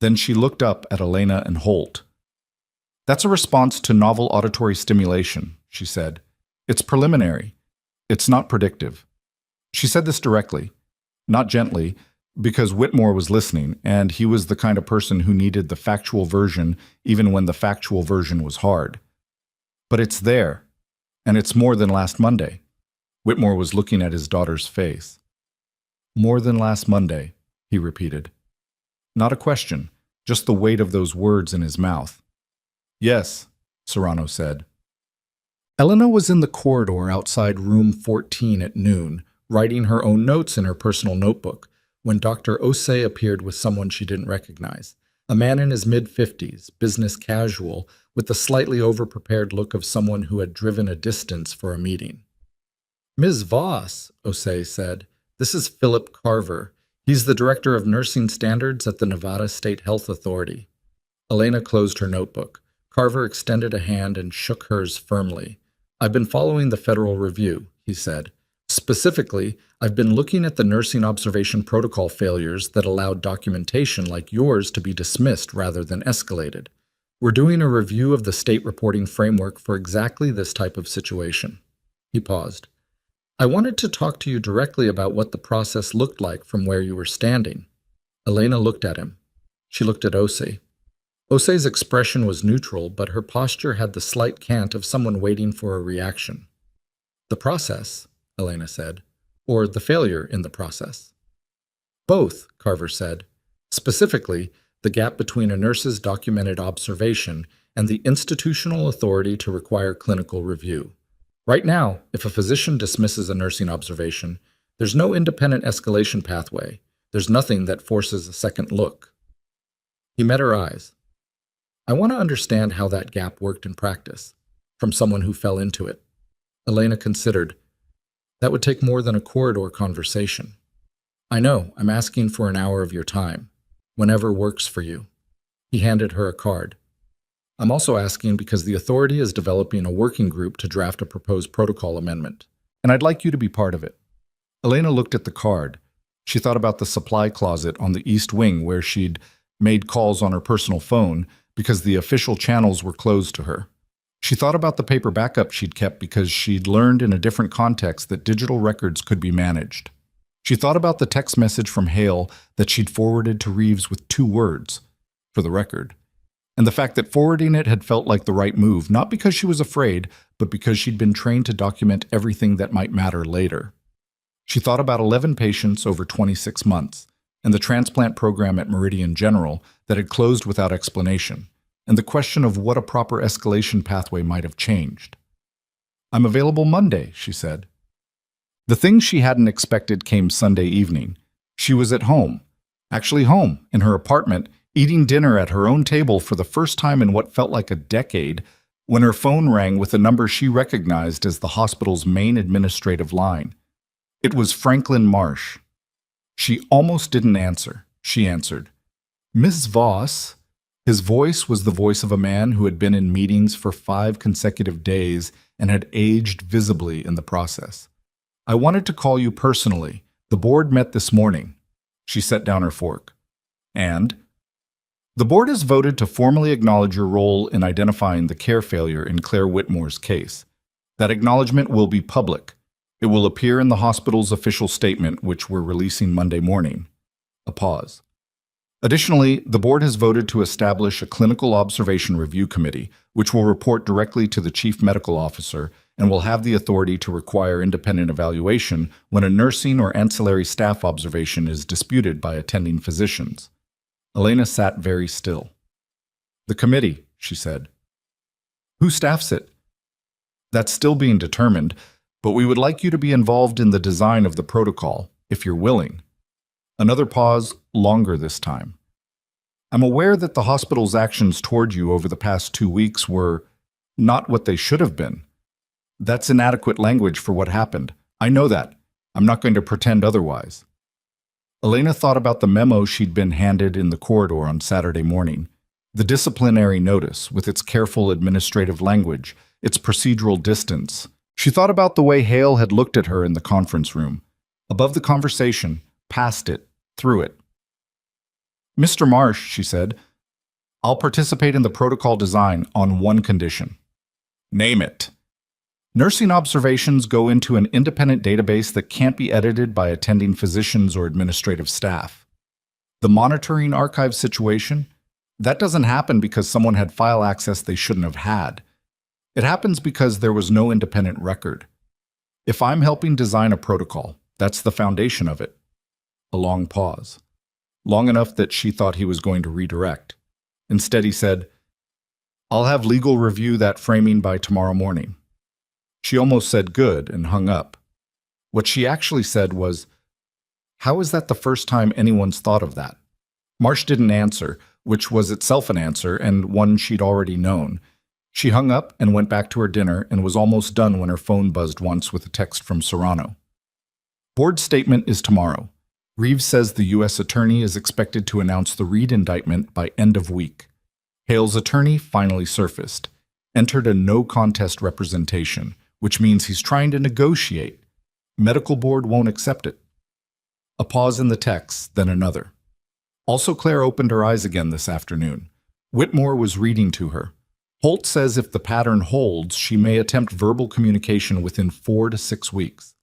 Speaker 1: Then she looked up at Elena and Holt. "That's a response to novel auditory stimulation," she said. "It's preliminary. It's not predictive." She said this directly, not gently, because Whitmore was listening, and he was the kind of person who needed the factual version even when the factual version was hard. "But it's there, and it's more than last Monday." Whitmore was looking at his daughter's face. "More than last Monday," he repeated. Not a question, just the weight of those words in his mouth. "Yes," Serrano said. Elena was in the corridor outside room 14 at noon, writing her own notes in her personal notebook, when Dr. Osei appeared with someone she didn't recognize, a man in his mid-50s, business casual, with the slightly over-prepared look of someone who had driven a distance for a meeting. "Ms. Voss," Osei said, "this is Philip Carver. He's the Director of Nursing Standards at the Nevada State Health Authority." Elena closed her notebook. Carver extended a hand and shook hers firmly. "I've been following the federal review," he said. "Specifically, I've been looking at the nursing observation protocol failures that allowed documentation like yours to be dismissed rather than escalated. We're doing a review of the state reporting framework for exactly this type of situation." He paused. "I wanted to talk to you directly about what the process looked like from where you were standing." Elena looked at him. She looked at Osei. Osei's expression was neutral, but her posture had the slight cant of someone waiting for a reaction. "The process," Elena said, "or the failure in the process?" "Both," Carver said. "Specifically, the gap between a nurse's documented observation and the institutional authority to require clinical review. Right now, if a physician dismisses a nursing observation, there's no independent escalation pathway. There's nothing that forces a second look." He met her eyes. "I want to understand how that gap worked in practice, from someone who fell into it." Elena considered. "That would take more than a corridor conversation." "I know, I'm asking for an hour of your time. Whenever works for you." He handed her a card. "I'm also asking because the authority is developing a working group to draft a proposed protocol amendment, and I'd like you to be part of it." Elena looked at the card. She thought about the supply closet on the East Wing where she'd made calls on her personal phone because the official channels were closed to her. She thought about the paper backup she'd kept because she'd learned in a different context that digital records could be managed. She thought about the text message from Hale that she'd forwarded to Reeves with 2 words, "for the record," and the fact that forwarding it had felt like the right move, not because she was afraid, but because she'd been trained to document everything that might matter later. She thought about 11 patients over 26 months, and the transplant program at Meridian General that had closed without explanation, and the question of what a proper escalation pathway might have changed. "I'm available Monday," she said. The thing she hadn't expected came Sunday evening. She was at home, actually home, in her apartment, eating dinner at her own table for the first time in what felt like a decade, when her phone rang with a number she recognized as the hospital's main administrative line. It was Franklin Marsh. She almost didn't answer. She answered, "Miss Voss." His voice was the voice of a man who had been in meetings for 5 consecutive days and had aged visibly in the process. "I wanted to call you personally. The board met this morning." She set down her fork. "And?" "The board has voted to formally acknowledge your role in identifying the care failure in Claire Whitmore's case. That acknowledgement will be public. It will appear in the hospital's official statement, which we're releasing Monday morning." A pause. "Additionally, the board has voted to establish a clinical observation review committee, which will report directly to the chief medical officer and will have the authority to require independent evaluation when a nursing or ancillary staff observation is disputed by attending physicians." Elena sat very still. "The committee," she said. "Who staffs it?" "That's still being determined, but we would like you to be involved in the design of the protocol, if you're willing." Another pause, longer this time. "I'm aware that the hospital's actions toward you over the past 2 weeks were not what they should have been. That's inadequate language for what happened. I know that. I'm not going to pretend otherwise." Elena thought about the memo she'd been handed in the corridor on Saturday morning. The disciplinary notice, with its careful administrative language, its procedural distance. She thought about the way Hale had looked at her in the conference room. Above the conversation, past it, through it. "Mr. Marsh," she said, "I'll participate in the protocol design on one condition." "Name it." "Nursing observations go into an independent database that can't be edited by attending physicians or administrative staff. The monitoring archive situation, that doesn't happen because someone had file access they shouldn't have had. It happens because there was no independent record. If I'm helping design a protocol, that's the foundation of it." A long pause. Long enough that she thought he was going to redirect. Instead he said, "I'll have legal review that framing by tomorrow morning." She almost said good and hung up. What she actually said was, "How is that the first time anyone's thought of that?" Marsh didn't answer, which was itself an answer and one she'd already known. She hung up and went back to her dinner and was almost done when her phone buzzed once with a text from Serrano. "Board statement is tomorrow. Reeves says the U.S. attorney is expected to announce the Reed indictment by end of week. Hale's attorney finally surfaced, entered a no-contest representation, which means he's trying to negotiate. Medical board won't accept it." A pause in the text, then another. Also, Claire opened her eyes again this afternoon. Whitmore was reading to her. Holt says if the pattern holds, she may attempt verbal communication within 4 to 6 weeks.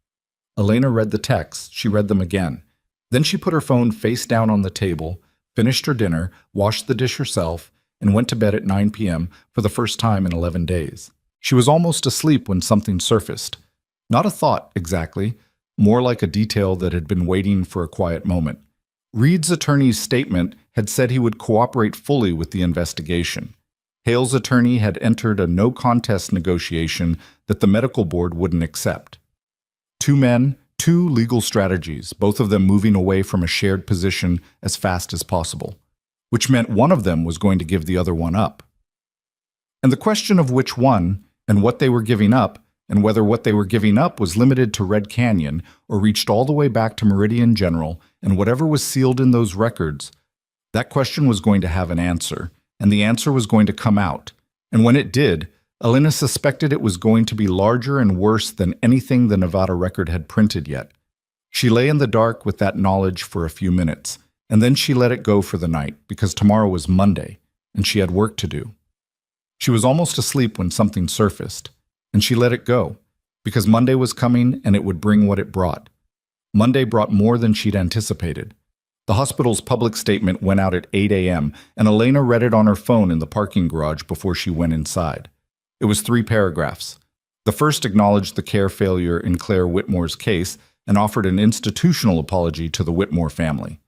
Speaker 1: Elena read the texts. She read them again. Then she put her phone face down on the table, finished her dinner, washed the dish herself, and went to bed at 9 p.m. for the first time in 11 days. She was almost asleep when something surfaced. Not a thought, exactly, more like a detail that had been waiting for a quiet moment. Reed's attorney's statement had said he would cooperate fully with the investigation. Hale's attorney had entered a no-contest negotiation that the medical board wouldn't accept. 2 men, 2 legal strategies, both of them moving away from a shared position as fast as possible, which meant one of them was going to give the other one up. And the question of which one, and what they were giving up, and whether what they were giving up was limited to Red Canyon or reached all the way back to Meridian General and whatever was sealed in those records, that question was going to have an answer, and the answer was going to come out. And when it did, Elena suspected it was going to be larger and worse than anything the Nevada record had printed yet. She lay in the dark with that knowledge for a few minutes, and then she let it go for the night because tomorrow was Monday, and she had work to do. She was almost asleep when something surfaced, and she let it go, because Monday was coming and it would bring what it brought. Monday brought more than she'd anticipated. The hospital's public statement went out at 8 a.m., and Elena read it on her phone in the parking garage before she went inside. It was 3 paragraphs. The first acknowledged the care failure in Claire Whitmore's case and offered an institutional apology to the Whitmore family.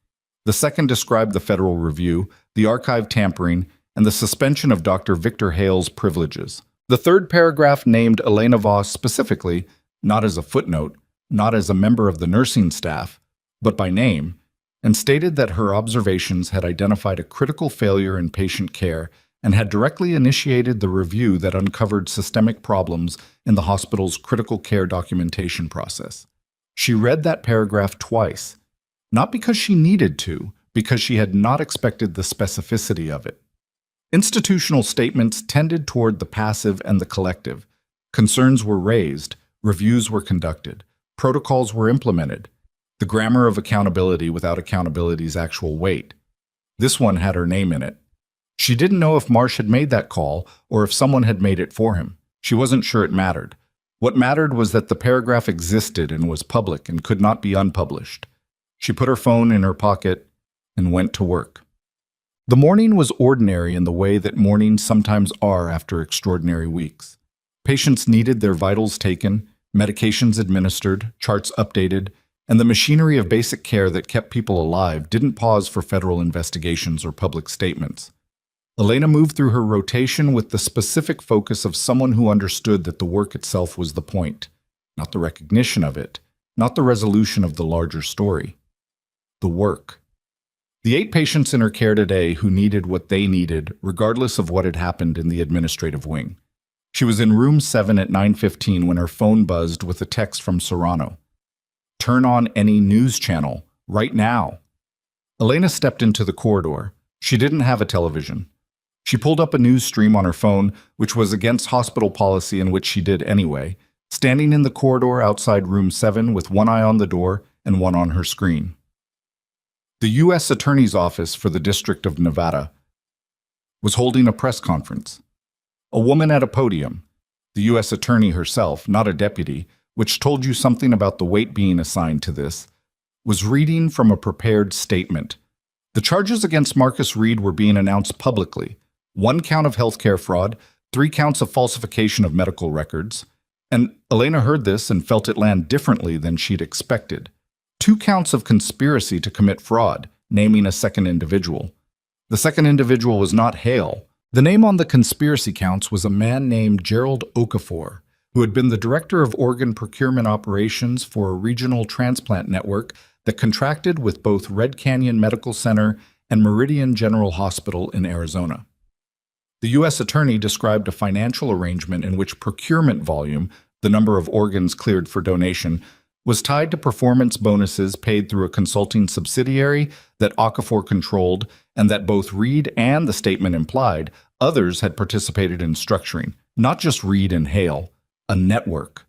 Speaker 1: The second described the federal review, the archive tampering, and the suspension of Dr. Victor Hale's privileges. The third paragraph named Elena Voss specifically, not as a footnote, not as a member of the nursing staff, but by name, and stated that her observations had identified a critical failure in patient care and had directly initiated the review that uncovered systemic problems in the hospital's critical care documentation process. She read that paragraph twice, not because she needed to, because she had not expected the specificity of it. Institutional statements tended toward the passive and the collective. Concerns were raised, reviews were conducted, protocols were implemented. The grammar of accountability without accountability's actual weight. This one had her name in it. She didn't know if Marsh had made that call or if someone had made it for him. She wasn't sure it mattered. What mattered was that the paragraph existed and was public and could not be unpublished. She put her phone in her pocket and went to work. The morning was ordinary in the way that mornings sometimes are after extraordinary weeks. Patients needed their vitals taken, medications administered, charts updated, and the machinery of basic care that kept people alive didn't pause for federal investigations or public statements. Elena moved through her rotation with the specific focus of someone who understood that the work itself was the point, not the recognition of it, not the resolution of the larger story. The work. The 8 patients in her care today who needed what they needed, regardless of what had happened in the administrative wing. She was in room 7 at 9:15 when her phone buzzed with a text from Serrano. Turn on any news channel, right now. Elena stepped into the corridor. She didn't have a television. She pulled up a news stream on her phone, which was against hospital policy and which she did anyway, standing in the corridor outside room 7 with one eye on the door and one on her screen. The U.S. Attorney's Office for the District of Nevada was holding a press conference. A woman at a podium, the U.S. Attorney herself, not a deputy, which told you something about the weight being assigned to this, was reading from a prepared statement. The charges against Marcus Reed were being announced publicly. 1 count of healthcare fraud, 3 counts of falsification of medical records, and Elena heard this and felt it land differently than she'd expected. 2 counts of conspiracy to commit fraud, naming a second individual. The second individual was not Hale. The name on the conspiracy counts was a man named Gerald Okafor, who had been the director of organ procurement operations for a regional transplant network that contracted with both Red Canyon Medical Center and Meridian General Hospital in Arizona. The U.S. Attorney described a financial arrangement in which procurement volume, the number of organs cleared for donation, was tied to performance bonuses paid through a consulting subsidiary that Okafor controlled and that both Reed and the statement implied others had participated in structuring, not just Reed and Hale. A network.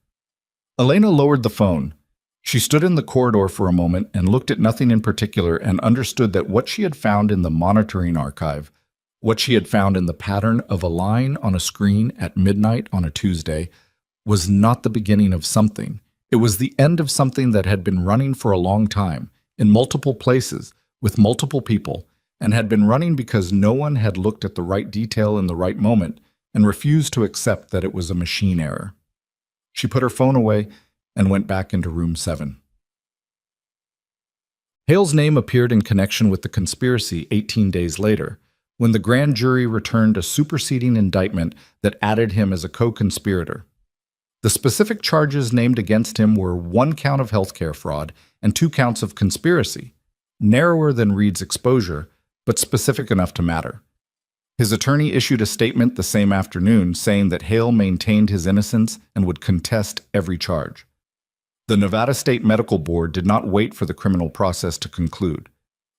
Speaker 1: Elena lowered the phone. She stood in the corridor for a moment and looked at nothing in particular and understood that what she had found in the monitoring archive, what she had found in the pattern of a line on a screen at midnight on a Tuesday, was not the beginning of something. It was the end of something that had been running for a long time, in multiple places, with multiple people, and had been running because no one had looked at the right detail in the right moment and refused to accept that it was a machine error. She put her phone away and went back into room 7. Hale's name appeared in connection with the conspiracy 18 days later, when the grand jury returned a superseding indictment that added him as a co-conspirator. The specific charges named against him were 1 count of healthcare fraud and 2 counts of conspiracy, narrower than Reed's exposure, but specific enough to matter. His attorney issued a statement the same afternoon saying that Hale maintained his innocence and would contest every charge. The Nevada State Medical Board did not wait for the criminal process to conclude.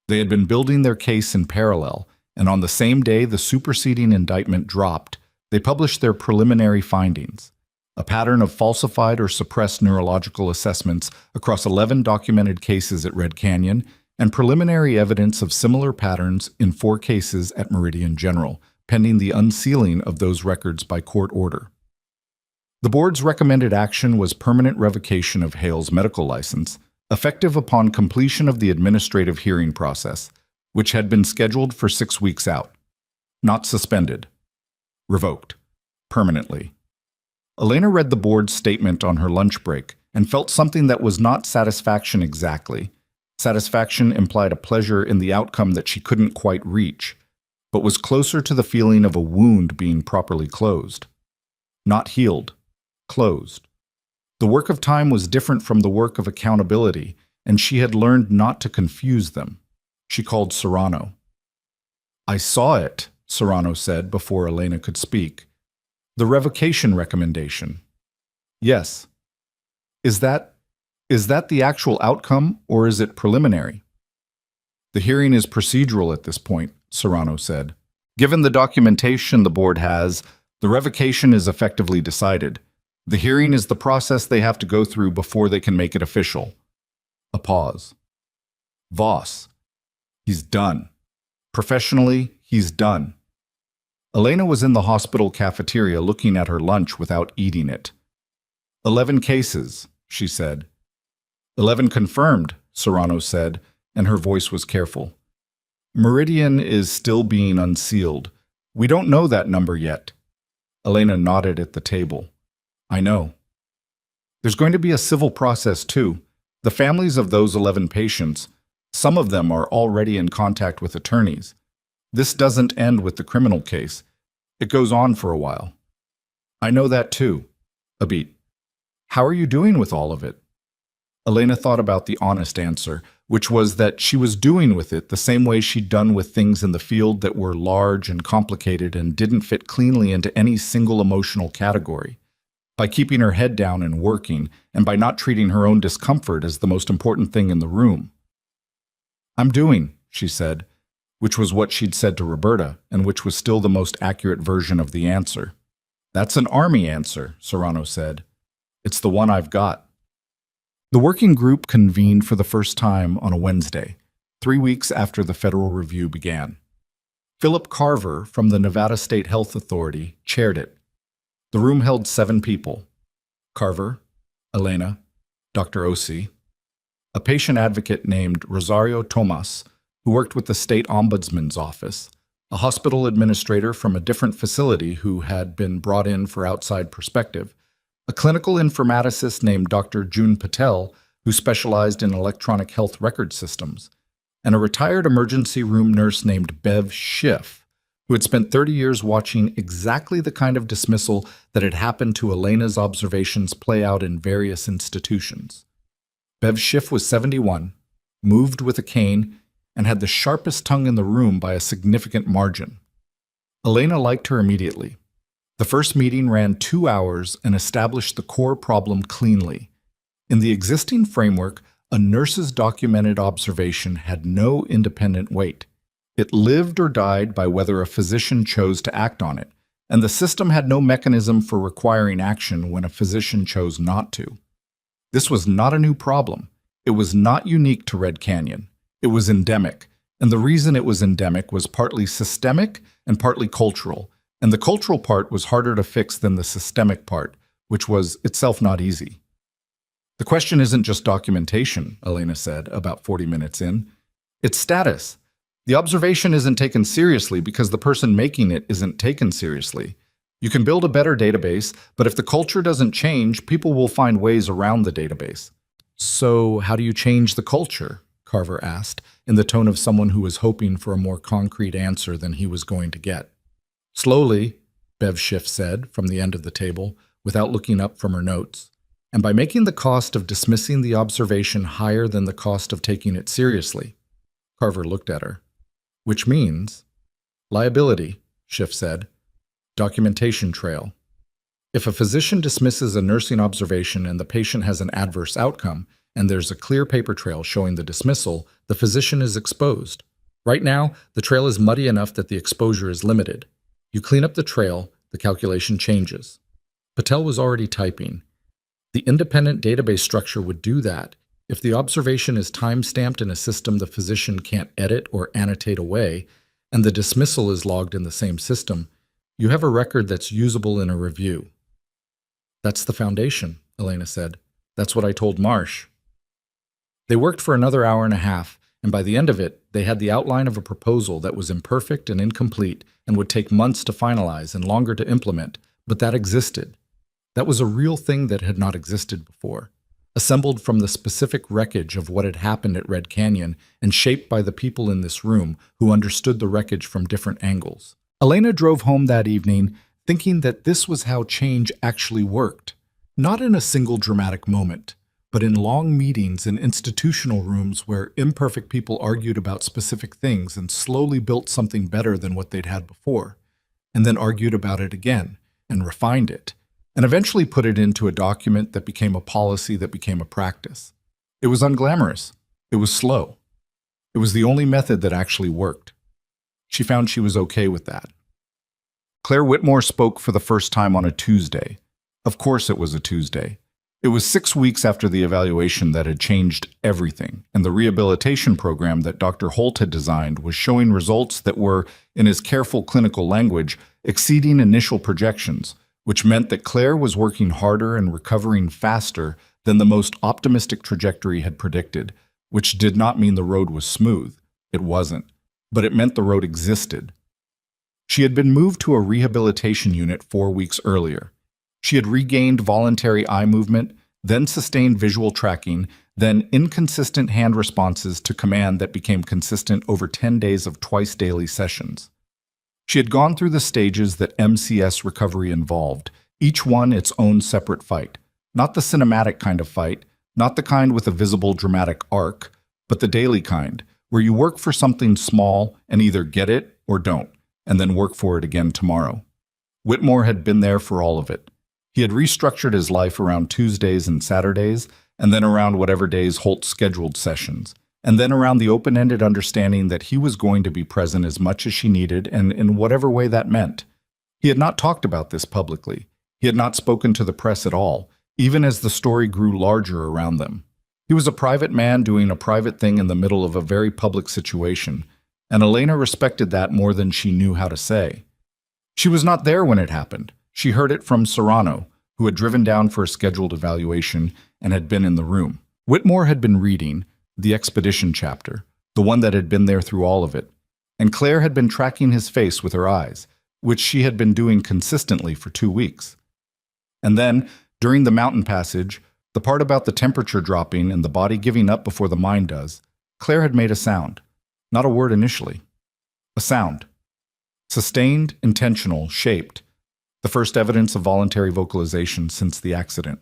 Speaker 1: They had been building their case in parallel, and on the same day the superseding indictment dropped, they published their preliminary findings, a pattern of falsified or suppressed neurological assessments across 11 documented cases at Red Canyon, and preliminary evidence of similar patterns in 4 cases at Meridian General, pending the unsealing of those records by court order. The board's recommended action was permanent revocation of Hale's medical license, effective upon completion of the administrative hearing process, which had been scheduled for 6 weeks out. Not suspended. Revoked. Permanently. Elena read the board's statement on her lunch break and felt something that was not satisfaction exactly. Satisfaction implied a pleasure in the outcome that she couldn't quite reach, but was closer to the feeling of a wound being properly closed. Not healed, closed. The work of time was different from the work of accountability, and she had learned not to confuse them. She called Serrano. "I saw it," Serrano said before Elena could speak. "The revocation recommendation." "Yes." Is that the actual outcome, or is it preliminary?" "The hearing is procedural at this point," Serrano said. "Given the documentation the board has, the revocation is effectively decided. The hearing is the process they have to go through before they can make it official." A pause. "Voss. He's done. Professionally, he's done." Elena was in the hospital cafeteria looking at her lunch without eating it. 11 cases, she said. 11 confirmed, Serrano said, and her voice was careful. Meridian is still being unsealed. We don't know that number yet. Elena nodded at the table. I know. There's going to be a civil process too. The families of those 11 patients, some of them are already in contact with attorneys. This doesn't end with the criminal case. It goes on for a while. I know that too. Abit. How are you doing with all of it? Elena thought about the honest answer, which was that she was doing with it the same way she'd done with things in the field that were large and complicated and didn't fit cleanly into any single emotional category. By keeping her head down and working, and by not treating her own discomfort as the most important thing in the room. I'm doing, she said, which was what she'd said to Roberta, and which was still the most accurate version of the answer. That's an army answer, Serrano said. It's the one I've got. The working group convened for the first time on a Wednesday, 3 weeks after the federal review began. Philip Carver from the Nevada State Health Authority chaired it. The room held 7 people. Carver, Elena, Dr. Osi, a patient advocate named Rosario Tomas, who worked with the state ombudsman's office, a hospital administrator from a different facility who had been brought in for outside perspective, a clinical informaticist named Dr. June Patel, who specialized in electronic health record systems, and a retired emergency room nurse named Bev Schiff, who had spent 30 years watching exactly the kind of dismissal that had happened to Elena's observations play out in various institutions. Bev Schiff was 71, moved with a cane, and had the sharpest tongue in the room by a significant margin. Elena liked her immediately. The first meeting ran 2 hours and established the core problem cleanly. In the existing framework, a nurse's documented observation had no independent weight. It lived or died by whether a physician chose to act on it, and the system had no mechanism for requiring action when a physician chose not to. This was not a new problem. It was not unique to Red Canyon. It was endemic, and the reason it was endemic was partly systemic and partly cultural, and the cultural part was harder to fix than the systemic part, which was itself not easy. The question isn't just documentation, Elena said, about 40 minutes in. It's status. The observation isn't taken seriously because the person making it isn't taken seriously. You can build a better database, but if the culture doesn't change, people will find ways around the database. So how do you change the culture? Carver asked, in the tone of someone who was hoping for a more concrete answer than he was going to get. Slowly, Bev Schiff said, from the end of the table, without looking up from her notes, and by making the cost of dismissing the observation higher than the cost of taking it seriously. Carver looked at her. Which means liability, Schiff said. Documentation trail. If a physician dismisses a nursing observation and the patient has an adverse outcome, and there's a clear paper trail showing the dismissal, the physician is exposed. Right now, the trail is muddy enough that the exposure is limited. You clean up the trail, the calculation changes. Patel was already typing. The independent database structure would do that. If the observation is time-stamped in a system the physician can't edit or annotate away, and the dismissal is logged in the same system, you have a record that's usable in a review. That's the foundation, Elena said. That's what I told Marsh. They worked for another hour and a half, and by the end of it, they had the outline of a proposal that was imperfect and incomplete and would take months to finalize and longer to implement, but that existed. That was a real thing that had not existed before. assembled from the specific wreckage of what had happened at Red Canyon and shaped by the people in this room who understood the wreckage from different angles. Elena drove home that evening thinking that this was how change actually worked, not in a single dramatic moment, but in long meetings in institutional rooms where imperfect people argued about specific things and slowly built something better than what they'd had before, and then argued about it again and refined it, and eventually put it into a document that became a policy that became a practice. It was unglamorous. It was slow. It was the only method that actually worked. She found she was okay with that. Claire Whitmore spoke for the first time on a Tuesday. Of course it was a Tuesday. It was 6 weeks after the evaluation that had changed everything, and the rehabilitation program that Dr. Holt had designed was showing results that were, in his careful clinical language, exceeding initial projections, which meant that Claire was working harder and recovering faster than the most optimistic trajectory had predicted, which did not mean the road was smooth. It wasn't. But it meant the road existed. She had been moved to a rehabilitation unit 4 weeks earlier. She had regained voluntary eye movement, then sustained visual tracking, then inconsistent hand responses to command that became consistent over 10 days of twice-daily sessions. She had gone through the stages that MCS recovery involved, each one its own separate fight. Not the cinematic kind of fight, not the kind with a visible dramatic arc, but the daily kind, where you work for something small and either get it or don't, and then work for it again tomorrow. Whitmore had been there for all of it. He had restructured his life around Tuesdays and Saturdays, and then around whatever days Holt scheduled sessions, and then around the open-ended understanding that he was going to be present as much as she needed and in whatever way that meant. He had not talked about this publicly. He had not spoken to the press at all, even as the story grew larger around them. He was a private man doing a private thing in the middle of a very public situation, and Elena respected that more than she knew how to say. She was not there when it happened. She heard it from Serrano, who had driven down for a scheduled evaluation and had been in the room. Whitmore had been reading the expedition chapter, the one that had been there through all of it, and Claire had been tracking his face with her eyes, which she had been doing consistently for 2 weeks. And then, during the mountain passage, the part about the temperature dropping and the body giving up before the mind does, Claire had made a sound. Not a word initially. A sound. Sustained, intentional, shaped. The first evidence of voluntary vocalization since the accident.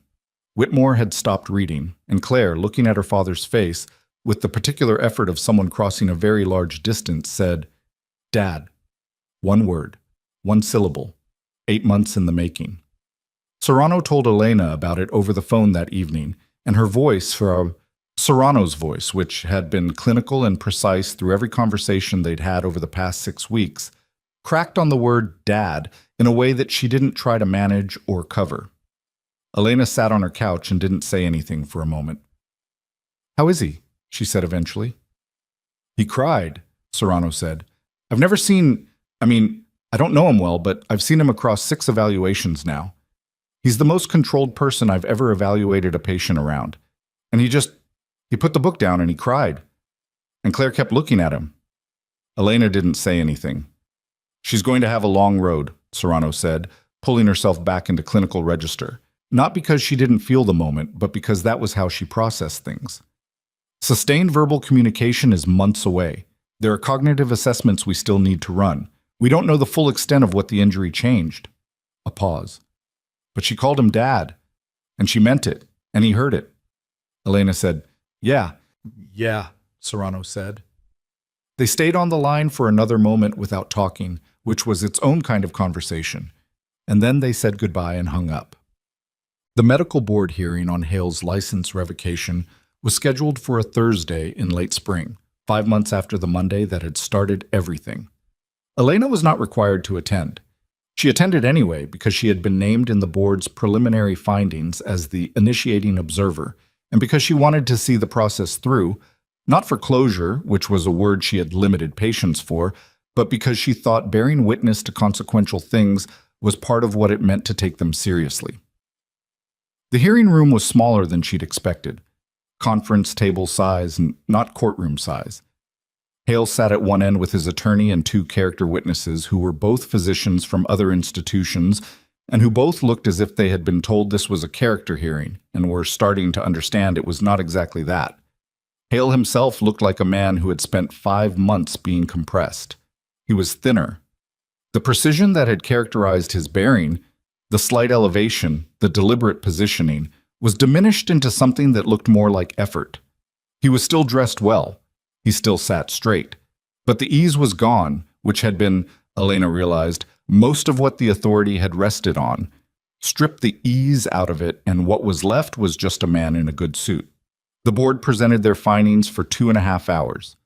Speaker 1: Whitmore had stopped reading, and Claire, looking at her father's face, with the particular effort of someone crossing a very large distance, said, "Dad." 1 word, 1 syllable, 8 months in the making. Serrano told Elena about it over the phone that evening, and her voice, for Serrano's voice, which had been clinical and precise through every conversation they'd had over the past 6 weeks, cracked on the word "dad" in a way that she didn't try to manage or cover. Elena sat on her couch and didn't say anything for a moment. "How is he?" she said eventually. "He cried," Serrano said. I don't know him well, but I've seen him across 6 evaluations now. He's the most controlled person I've ever evaluated a patient around. And he put the book down and he cried. And Claire kept looking at him." Elena didn't say anything. "She's going to have a long road," Serrano said, pulling herself back into clinical register. Not because she didn't feel the moment, but because that was how she processed things. Sustained verbal communication is months away. There are cognitive assessments we still need to run. We don't know the full extent of what the injury changed. A pause. "But she called him Dad, and she meant it, and he heard it." Elena said, Yeah, Serrano said. They stayed on the line for another moment without talking, which was its own kind of conversation, and then they said goodbye and hung up. The medical board hearing on Hale's license revocation was scheduled for a Thursday in late spring, 5 months after the Monday that had started everything. Elena was not required to attend. She attended anyway because she had been named in the board's preliminary findings as the initiating observer, and because she wanted to see the process through, not for closure, which was a word she had limited patience for, but because she thought bearing witness to consequential things was part of what it meant to take them seriously. The hearing room was smaller than she'd expected, conference table size, not courtroom size. Hale sat at one end with his attorney and 2 character witnesses who were both physicians from other institutions and who both looked as if they had been told this was a character hearing and were starting to understand it was not exactly that. Hale himself looked like a man who had spent 5 months being compressed. He was thinner. The precision that had characterized his bearing, the slight elevation, the deliberate positioning, was diminished into something that looked more like effort. He was still dressed well. He still sat straight. But the ease was gone, which had been, Elena realized, most of what the authority had rested on. Strip the ease out of it, and what was left was just a man in a good suit. The board presented their findings for 2.5 hours.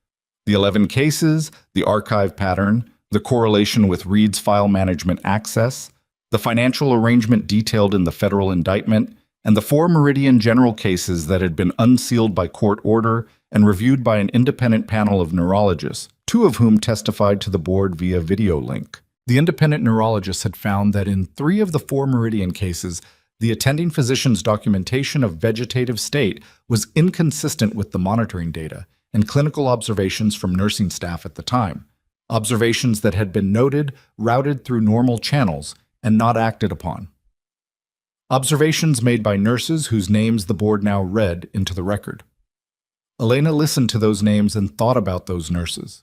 Speaker 1: The 11 cases, the archive pattern, the correlation with Reed's file management access, the financial arrangement detailed in the federal indictment, and the 4 Meridian general cases that had been unsealed by court order and reviewed by an independent panel of neurologists, 2 of whom testified to the board via video link. The independent neurologists had found that in 3 of the 4 Meridian cases, the attending physician's documentation of vegetative state was inconsistent with the monitoring data and clinical observations from nursing staff at the time, observations that had been noted, routed through normal channels, and not acted upon. Observations made by nurses whose names the board now read into the record. Elena listened to those names and thought about those nurses,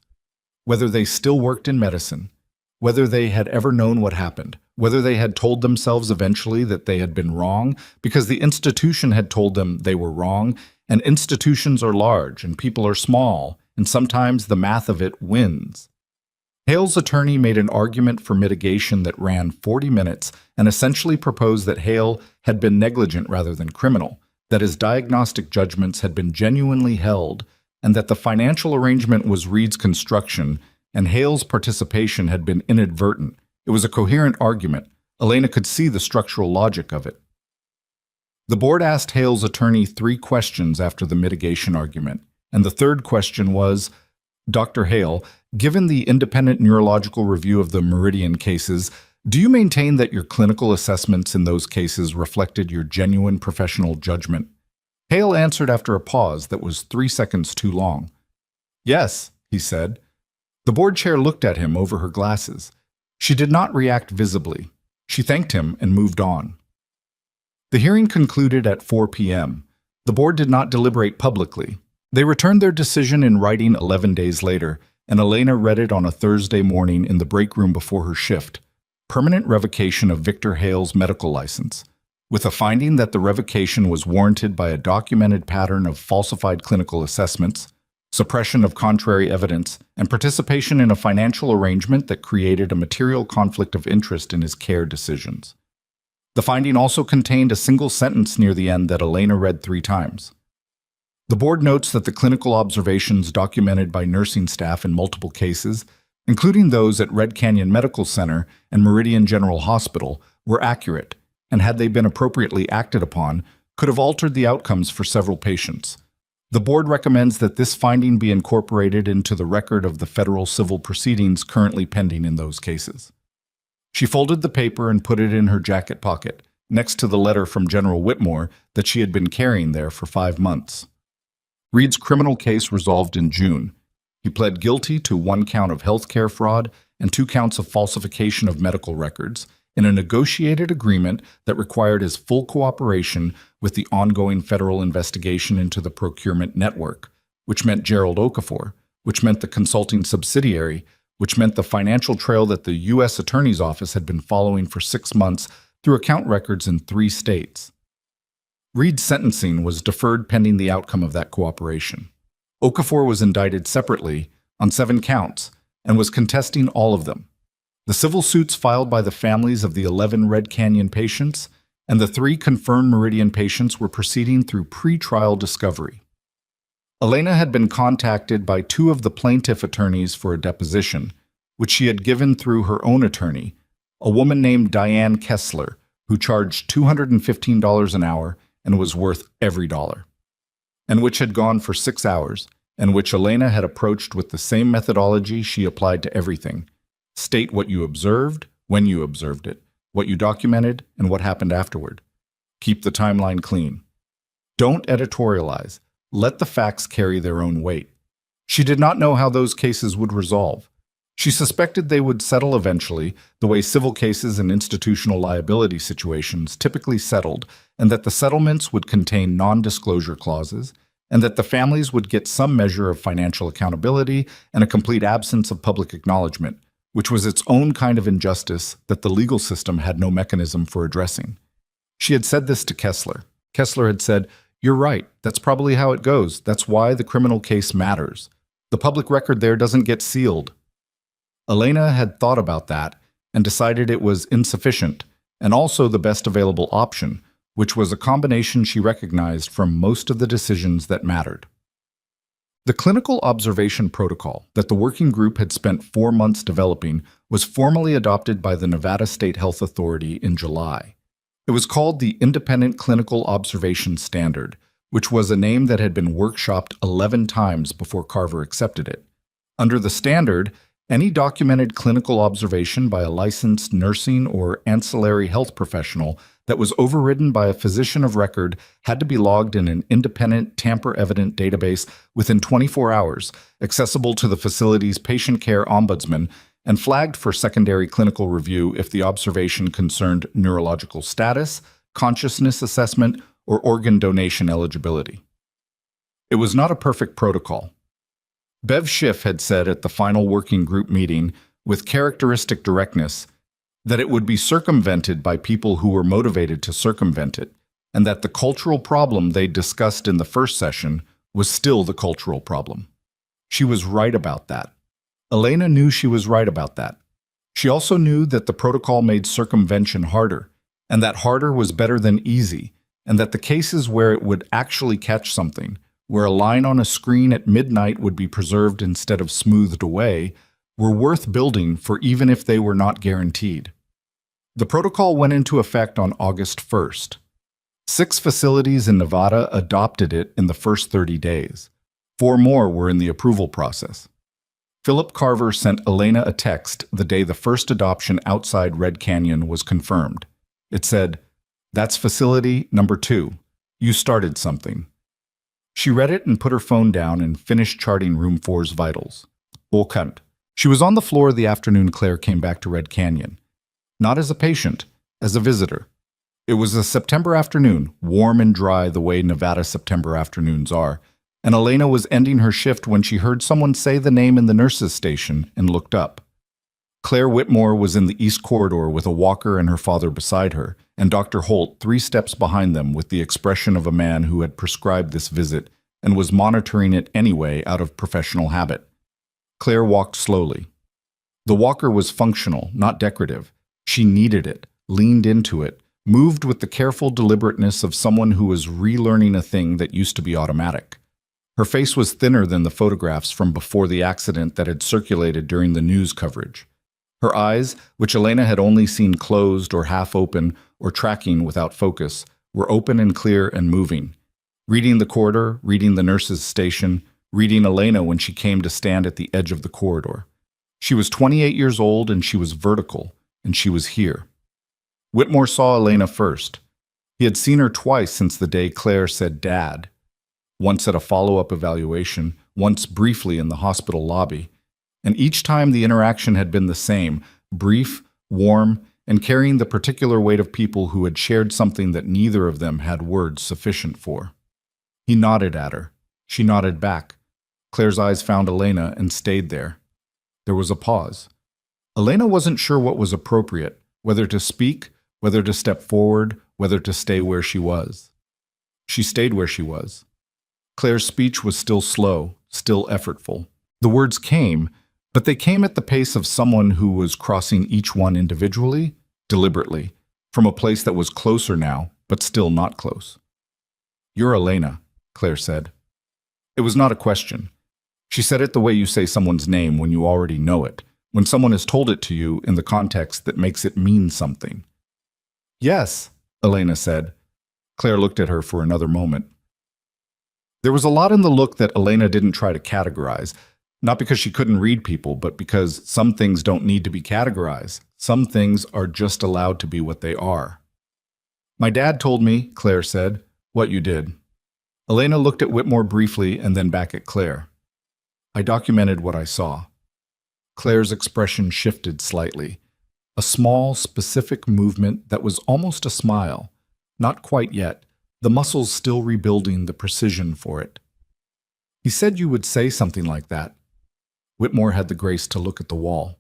Speaker 1: whether they still worked in medicine, whether they had ever known what happened, whether they had told themselves eventually that they had been wrong because the institution had told them they were wrong, and institutions are large and people are small, and sometimes the math of it wins. Hale's attorney made an argument for mitigation that ran 40 minutes and essentially proposed that Hale had been negligent rather than criminal, that his diagnostic judgments had been genuinely held, and that the financial arrangement was Reed's construction and Hale's participation had been inadvertent. It was a coherent argument. Elena could see the structural logic of it. The board asked Hale's attorney 3 questions after the mitigation argument, and the third question was, Dr. Hale, given the independent neurological review of the Meridian cases, do you maintain that your clinical assessments in those cases reflected your genuine professional judgment? Hale answered after a pause that was 3 seconds too long. Yes, he said. The board chair looked at him over her glasses. She did not react visibly. She thanked him and moved on. The hearing concluded at 4 p.m. The board did not deliberate publicly. They returned their decision in writing 11 days later, and Elena read it on a Thursday morning in the break room before her shift. Permanent revocation of Victor Hale's medical license, with a finding that the revocation was warranted by a documented pattern of falsified clinical assessments, suppression of contrary evidence, and participation in a financial arrangement that created a material conflict of interest in his care decisions. The finding also contained a single sentence near the end that Elena read 3 times. The board notes that the clinical observations documented by nursing staff in multiple cases, including those at Red Canyon Medical Center and Meridian General Hospital, were accurate, and had they been appropriately acted upon, could have altered the outcomes for several patients. The board recommends that this finding be incorporated into the record of the federal civil proceedings currently pending in those cases. She folded the paper and put it in her jacket pocket, next to the letter from General Whitmore that she had been carrying there for 5 months. Reed's criminal case resolved in June. He pled guilty to 1 count of healthcare fraud and 2 counts of falsification of medical records in a negotiated agreement that required his full cooperation with the ongoing federal investigation into the procurement network, which meant Gerald Okafor, which meant the consulting subsidiary, which meant the financial trail that the U.S. Attorney's Office had been following for 6 months through account records in 3 states. Reed's sentencing was deferred pending the outcome of that cooperation. Okafor was indicted separately on 7 counts and was contesting all of them. The civil suits filed by the families of the 11 Red Canyon patients and the 3 confirmed Meridian patients were proceeding through pre-trial discovery. Elena had been contacted by 2 of the plaintiff attorneys for a deposition, which she had given through her own attorney, a woman named Diane Kessler, who charged $215 an hour and was worth every dollar, and which had gone for 6 hours, and which Elena had approached with the same methodology she applied to everything. State what you observed, when you observed it, what you documented, and what happened afterward. Keep the timeline clean. Don't editorialize. Let the facts carry their own weight. She did not know how those cases would resolve. She suspected they would settle eventually, the way civil cases and institutional liability situations typically settled, and that the settlements would contain non-disclosure clauses, and that the families would get some measure of financial accountability and a complete absence of public acknowledgement, which was its own kind of injustice that the legal system had no mechanism for addressing. She had said this to Kessler. Kessler had said, "You're right, that's probably how it goes. That's why the criminal case matters. The public record there doesn't get sealed." Elena had thought about that and decided it was insufficient and also the best available option, which was a combination she recognized from most of the decisions that mattered. The clinical observation protocol that the working group had spent 4 months developing was formally adopted by the Nevada State Health Authority in July. It was called the Independent Clinical Observation Standard, which was a name that had been workshopped 11 times before Carver accepted it. Under the standard, any documented clinical observation by a licensed nursing or ancillary health professional that was overridden by a physician of record had to be logged in an independent, tamper-evident database within 24 hours, accessible to the facility's patient care ombudsman, and flagged for secondary clinical review if the observation concerned neurological status, consciousness assessment, or organ donation eligibility. It was not a perfect protocol. Bev Schiff had said at the final working group meeting, with characteristic directness, that it would be circumvented by people who were motivated to circumvent it, and that the cultural problem they discussed in the first session was still the cultural problem. She was right about that. Elena knew she was right about that. She also knew that the protocol made circumvention harder, and that harder was better than easy, and that the cases where it would actually catch something, where a line on a screen at midnight would be preserved instead of smoothed away, were worth building for even if they were not guaranteed. The protocol went into effect on August 1st. 6 facilities in Nevada adopted it in the first 30 days. 4 more were in the approval process. Philip Carver sent Elena a text the day the first adoption outside Red Canyon was confirmed. It said, "That's facility number 2. You started something." She read it and put her phone down and finished charting room 4's vitals. Wohlkant. She was on the floor the afternoon Claire came back to Red Canyon. Not as a patient, as a visitor. It was a September afternoon, warm and dry the way Nevada September afternoons are, and Elena was ending her shift when she heard someone say the name in the nurse's station and looked up. Claire Whitmore was in the east corridor with a walker and her father beside her, and Dr. Holt 3 steps behind them with the expression of a man who had prescribed this visit and was monitoring it anyway out of professional habit. Claire walked slowly. The walker was functional, not decorative. She needed it, leaned into it, moved with the careful deliberateness of someone who was relearning a thing that used to be automatic. Her face was thinner than the photographs from before the accident that had circulated during the news coverage. Her eyes, which Elena had only seen closed or half open or tracking without focus, were open and clear and moving. Reading the corridor, reading the nurse's station, reading Elena when she came to stand at the edge of the corridor. She was 28 years old and she was vertical, and she was here. Whitmore saw Elena first. He had seen her twice since the day Claire said Dad. Once at a follow-up evaluation, once briefly in the hospital lobby. And each time the interaction had been the same, brief, warm, and carrying the particular weight of people who had shared something that neither of them had words sufficient for. He nodded at her. She nodded back. Claire's eyes found Elena and stayed there. There was a pause. Elena wasn't sure what was appropriate, whether to speak, whether to step forward, whether to stay where she was. She stayed where she was. Claire's speech was still slow, still effortful. The words came, but they came at the pace of someone who was crossing each one individually, deliberately, from a place that was closer now, but still not close. "You're Elena," Claire said. It was not a question. She said it the way you say someone's name when you already know it, when someone has told it to you in the context that makes it mean something. "Yes," Elena said. Claire looked at her for another moment. There was a lot in the look that Elena didn't try to categorize, not because she couldn't read people, but because some things don't need to be categorized. Some things are just allowed to be what they are. "My dad told me," Claire said, "what you did." Elena looked at Whitmore briefly and then back at Claire. "I documented what I saw." Claire's expression shifted slightly. A small, specific movement that was almost a smile. Not quite yet, the muscles still rebuilding the precision for it. He said you would say something like that. Whitmore had the grace to look at the wall.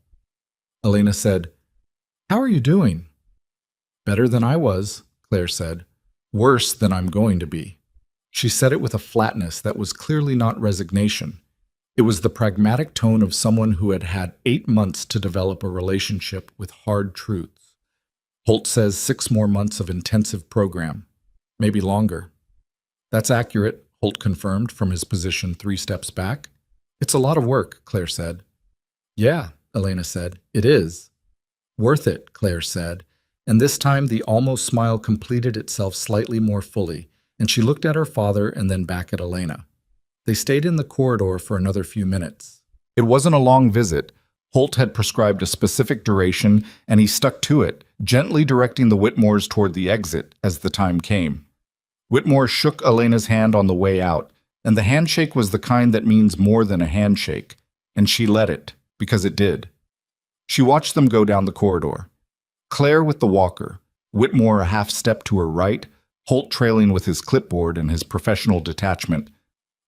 Speaker 1: Elena said, "How are you doing?" "Better than I was," Claire said. "Worse than I'm going to be." She said it with a flatness that was clearly not resignation. It was the pragmatic tone of someone who had had 8 months to develop a relationship with hard truths. Holt says 6 more months of intensive program, maybe longer. "That's accurate," Holt confirmed from his position 3 steps back. "It's a lot of work," Claire said. "Yeah," Elena said, "it is." "Worth it," Claire said, and this time the almost smile completed itself slightly more fully, and she looked at her father and then back at Elena. They stayed in the corridor for another few minutes. It wasn't a long visit. Holt had prescribed a specific duration, and he stuck to it, gently directing the Whitmores toward the exit as the time came. Whitmore shook Elena's hand on the way out, and the handshake was the kind that means more than a handshake, and she let it, because it did. She watched them go down the corridor. Claire with the walker, Whitmore a half step to her right, Holt trailing with his clipboard and his professional detachment,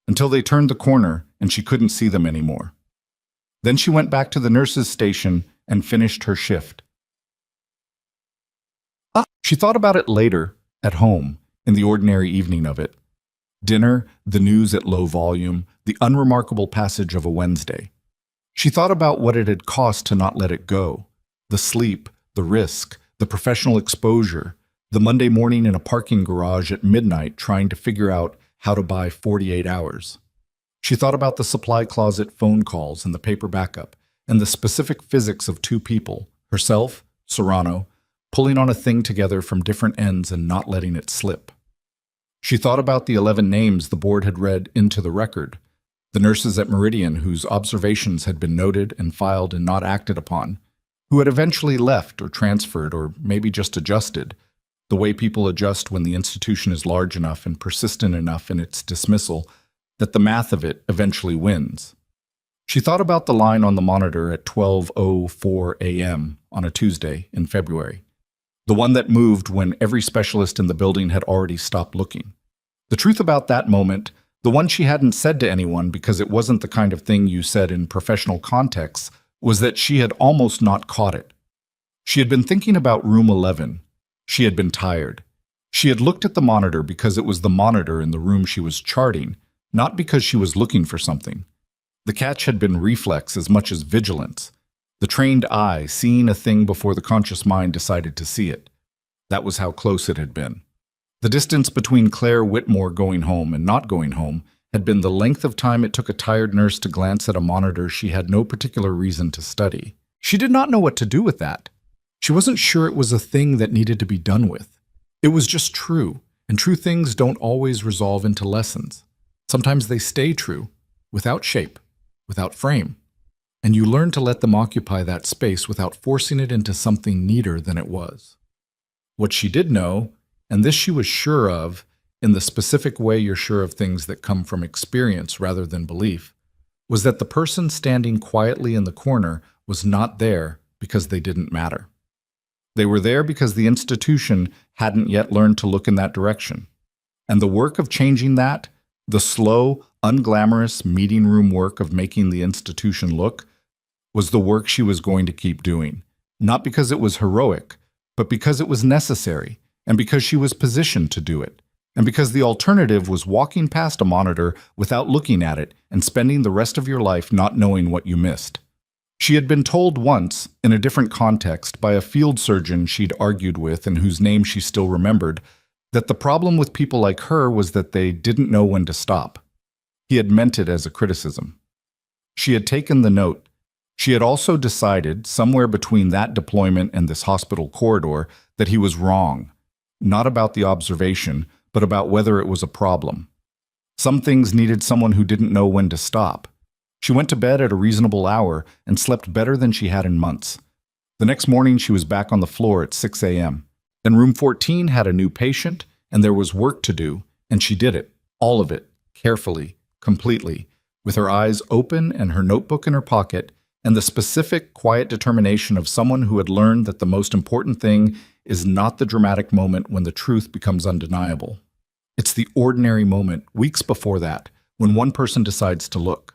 Speaker 1: until they turned the corner and she couldn't see them anymore. Then she went back to the nurse's station and finished her shift. She thought about it later, at home, in the ordinary evening of it. Dinner, the news at low volume, the unremarkable passage of a Wednesday. She thought about what it had cost to not let it go. The sleep, the risk, the professional exposure, the Monday morning in a parking garage at midnight trying to figure out how to buy 48 hours. She thought about the supply closet phone calls and the paper backup, and the specific physics of 2 people, herself, Serrano, pulling on a thing together from different ends and not letting it slip. She thought about the 11 names the board had read into the record, the nurses at Meridian whose observations had been noted and filed and not acted upon, who had eventually left or transferred or maybe just adjusted, the way people adjust when the institution is large enough and persistent enough in its dismissal that the math of it eventually wins. She thought about the line on the monitor at 12:04 a.m. on a Tuesday in February, the one that moved when every specialist in the building had already stopped looking. The truth about that moment, the one she hadn't said to anyone because it wasn't the kind of thing you said in professional contexts, was that she had almost not caught it. She had been thinking about room 11. She had been tired. She had looked at the monitor because it was the monitor in the room she was charting, not because she was looking for something. The catch had been reflex as much as vigilance. The trained eye seeing a thing before the conscious mind decided to see it. That was how close it had been. The distance between Claire Whitmore going home and not going home had been the length of time it took a tired nurse to glance at a monitor she had no particular reason to study. She did not know what to do with that. She wasn't sure it was a thing that needed to be done with. It was just true, and true things don't always resolve into lessons. Sometimes they stay true, without shape, without frame, and you learn to let them occupy that space without forcing it into something neater than it was. What she did know, and this she was sure of, in the specific way you're sure of things that come from experience rather than belief, was that the person standing quietly in the corner was not there because they didn't matter. They were there because the institution hadn't yet learned to look in that direction. And the work of changing that, the slow, unglamorous meeting room work of making the institution look, was the work she was going to keep doing. Not because it was heroic, but because it was necessary, and because she was positioned to do it, and because the alternative was walking past a monitor without looking at it and spending the rest of your life not knowing what you missed. She had been told once, in a different context, by a field surgeon she'd argued with and whose name she still remembered, that the problem with people like her was that they didn't know when to stop. He had meant it as a criticism. She had taken the note. She had also decided, somewhere between that deployment and this hospital corridor, that he was wrong, not about the observation, but about whether it was a problem. Some things needed someone who didn't know when to stop. She went to bed at a reasonable hour and slept better than she had in months. The next morning she was back on the floor at 6 a.m. Then room 14 had a new patient, and there was work to do, and she did it, all of it, carefully, completely, with her eyes open and her notebook in her pocket, and the specific, quiet determination of someone who had learned that the most important thing is not the dramatic moment when the truth becomes undeniable. It's the ordinary moment, weeks before that, when one person decides to look.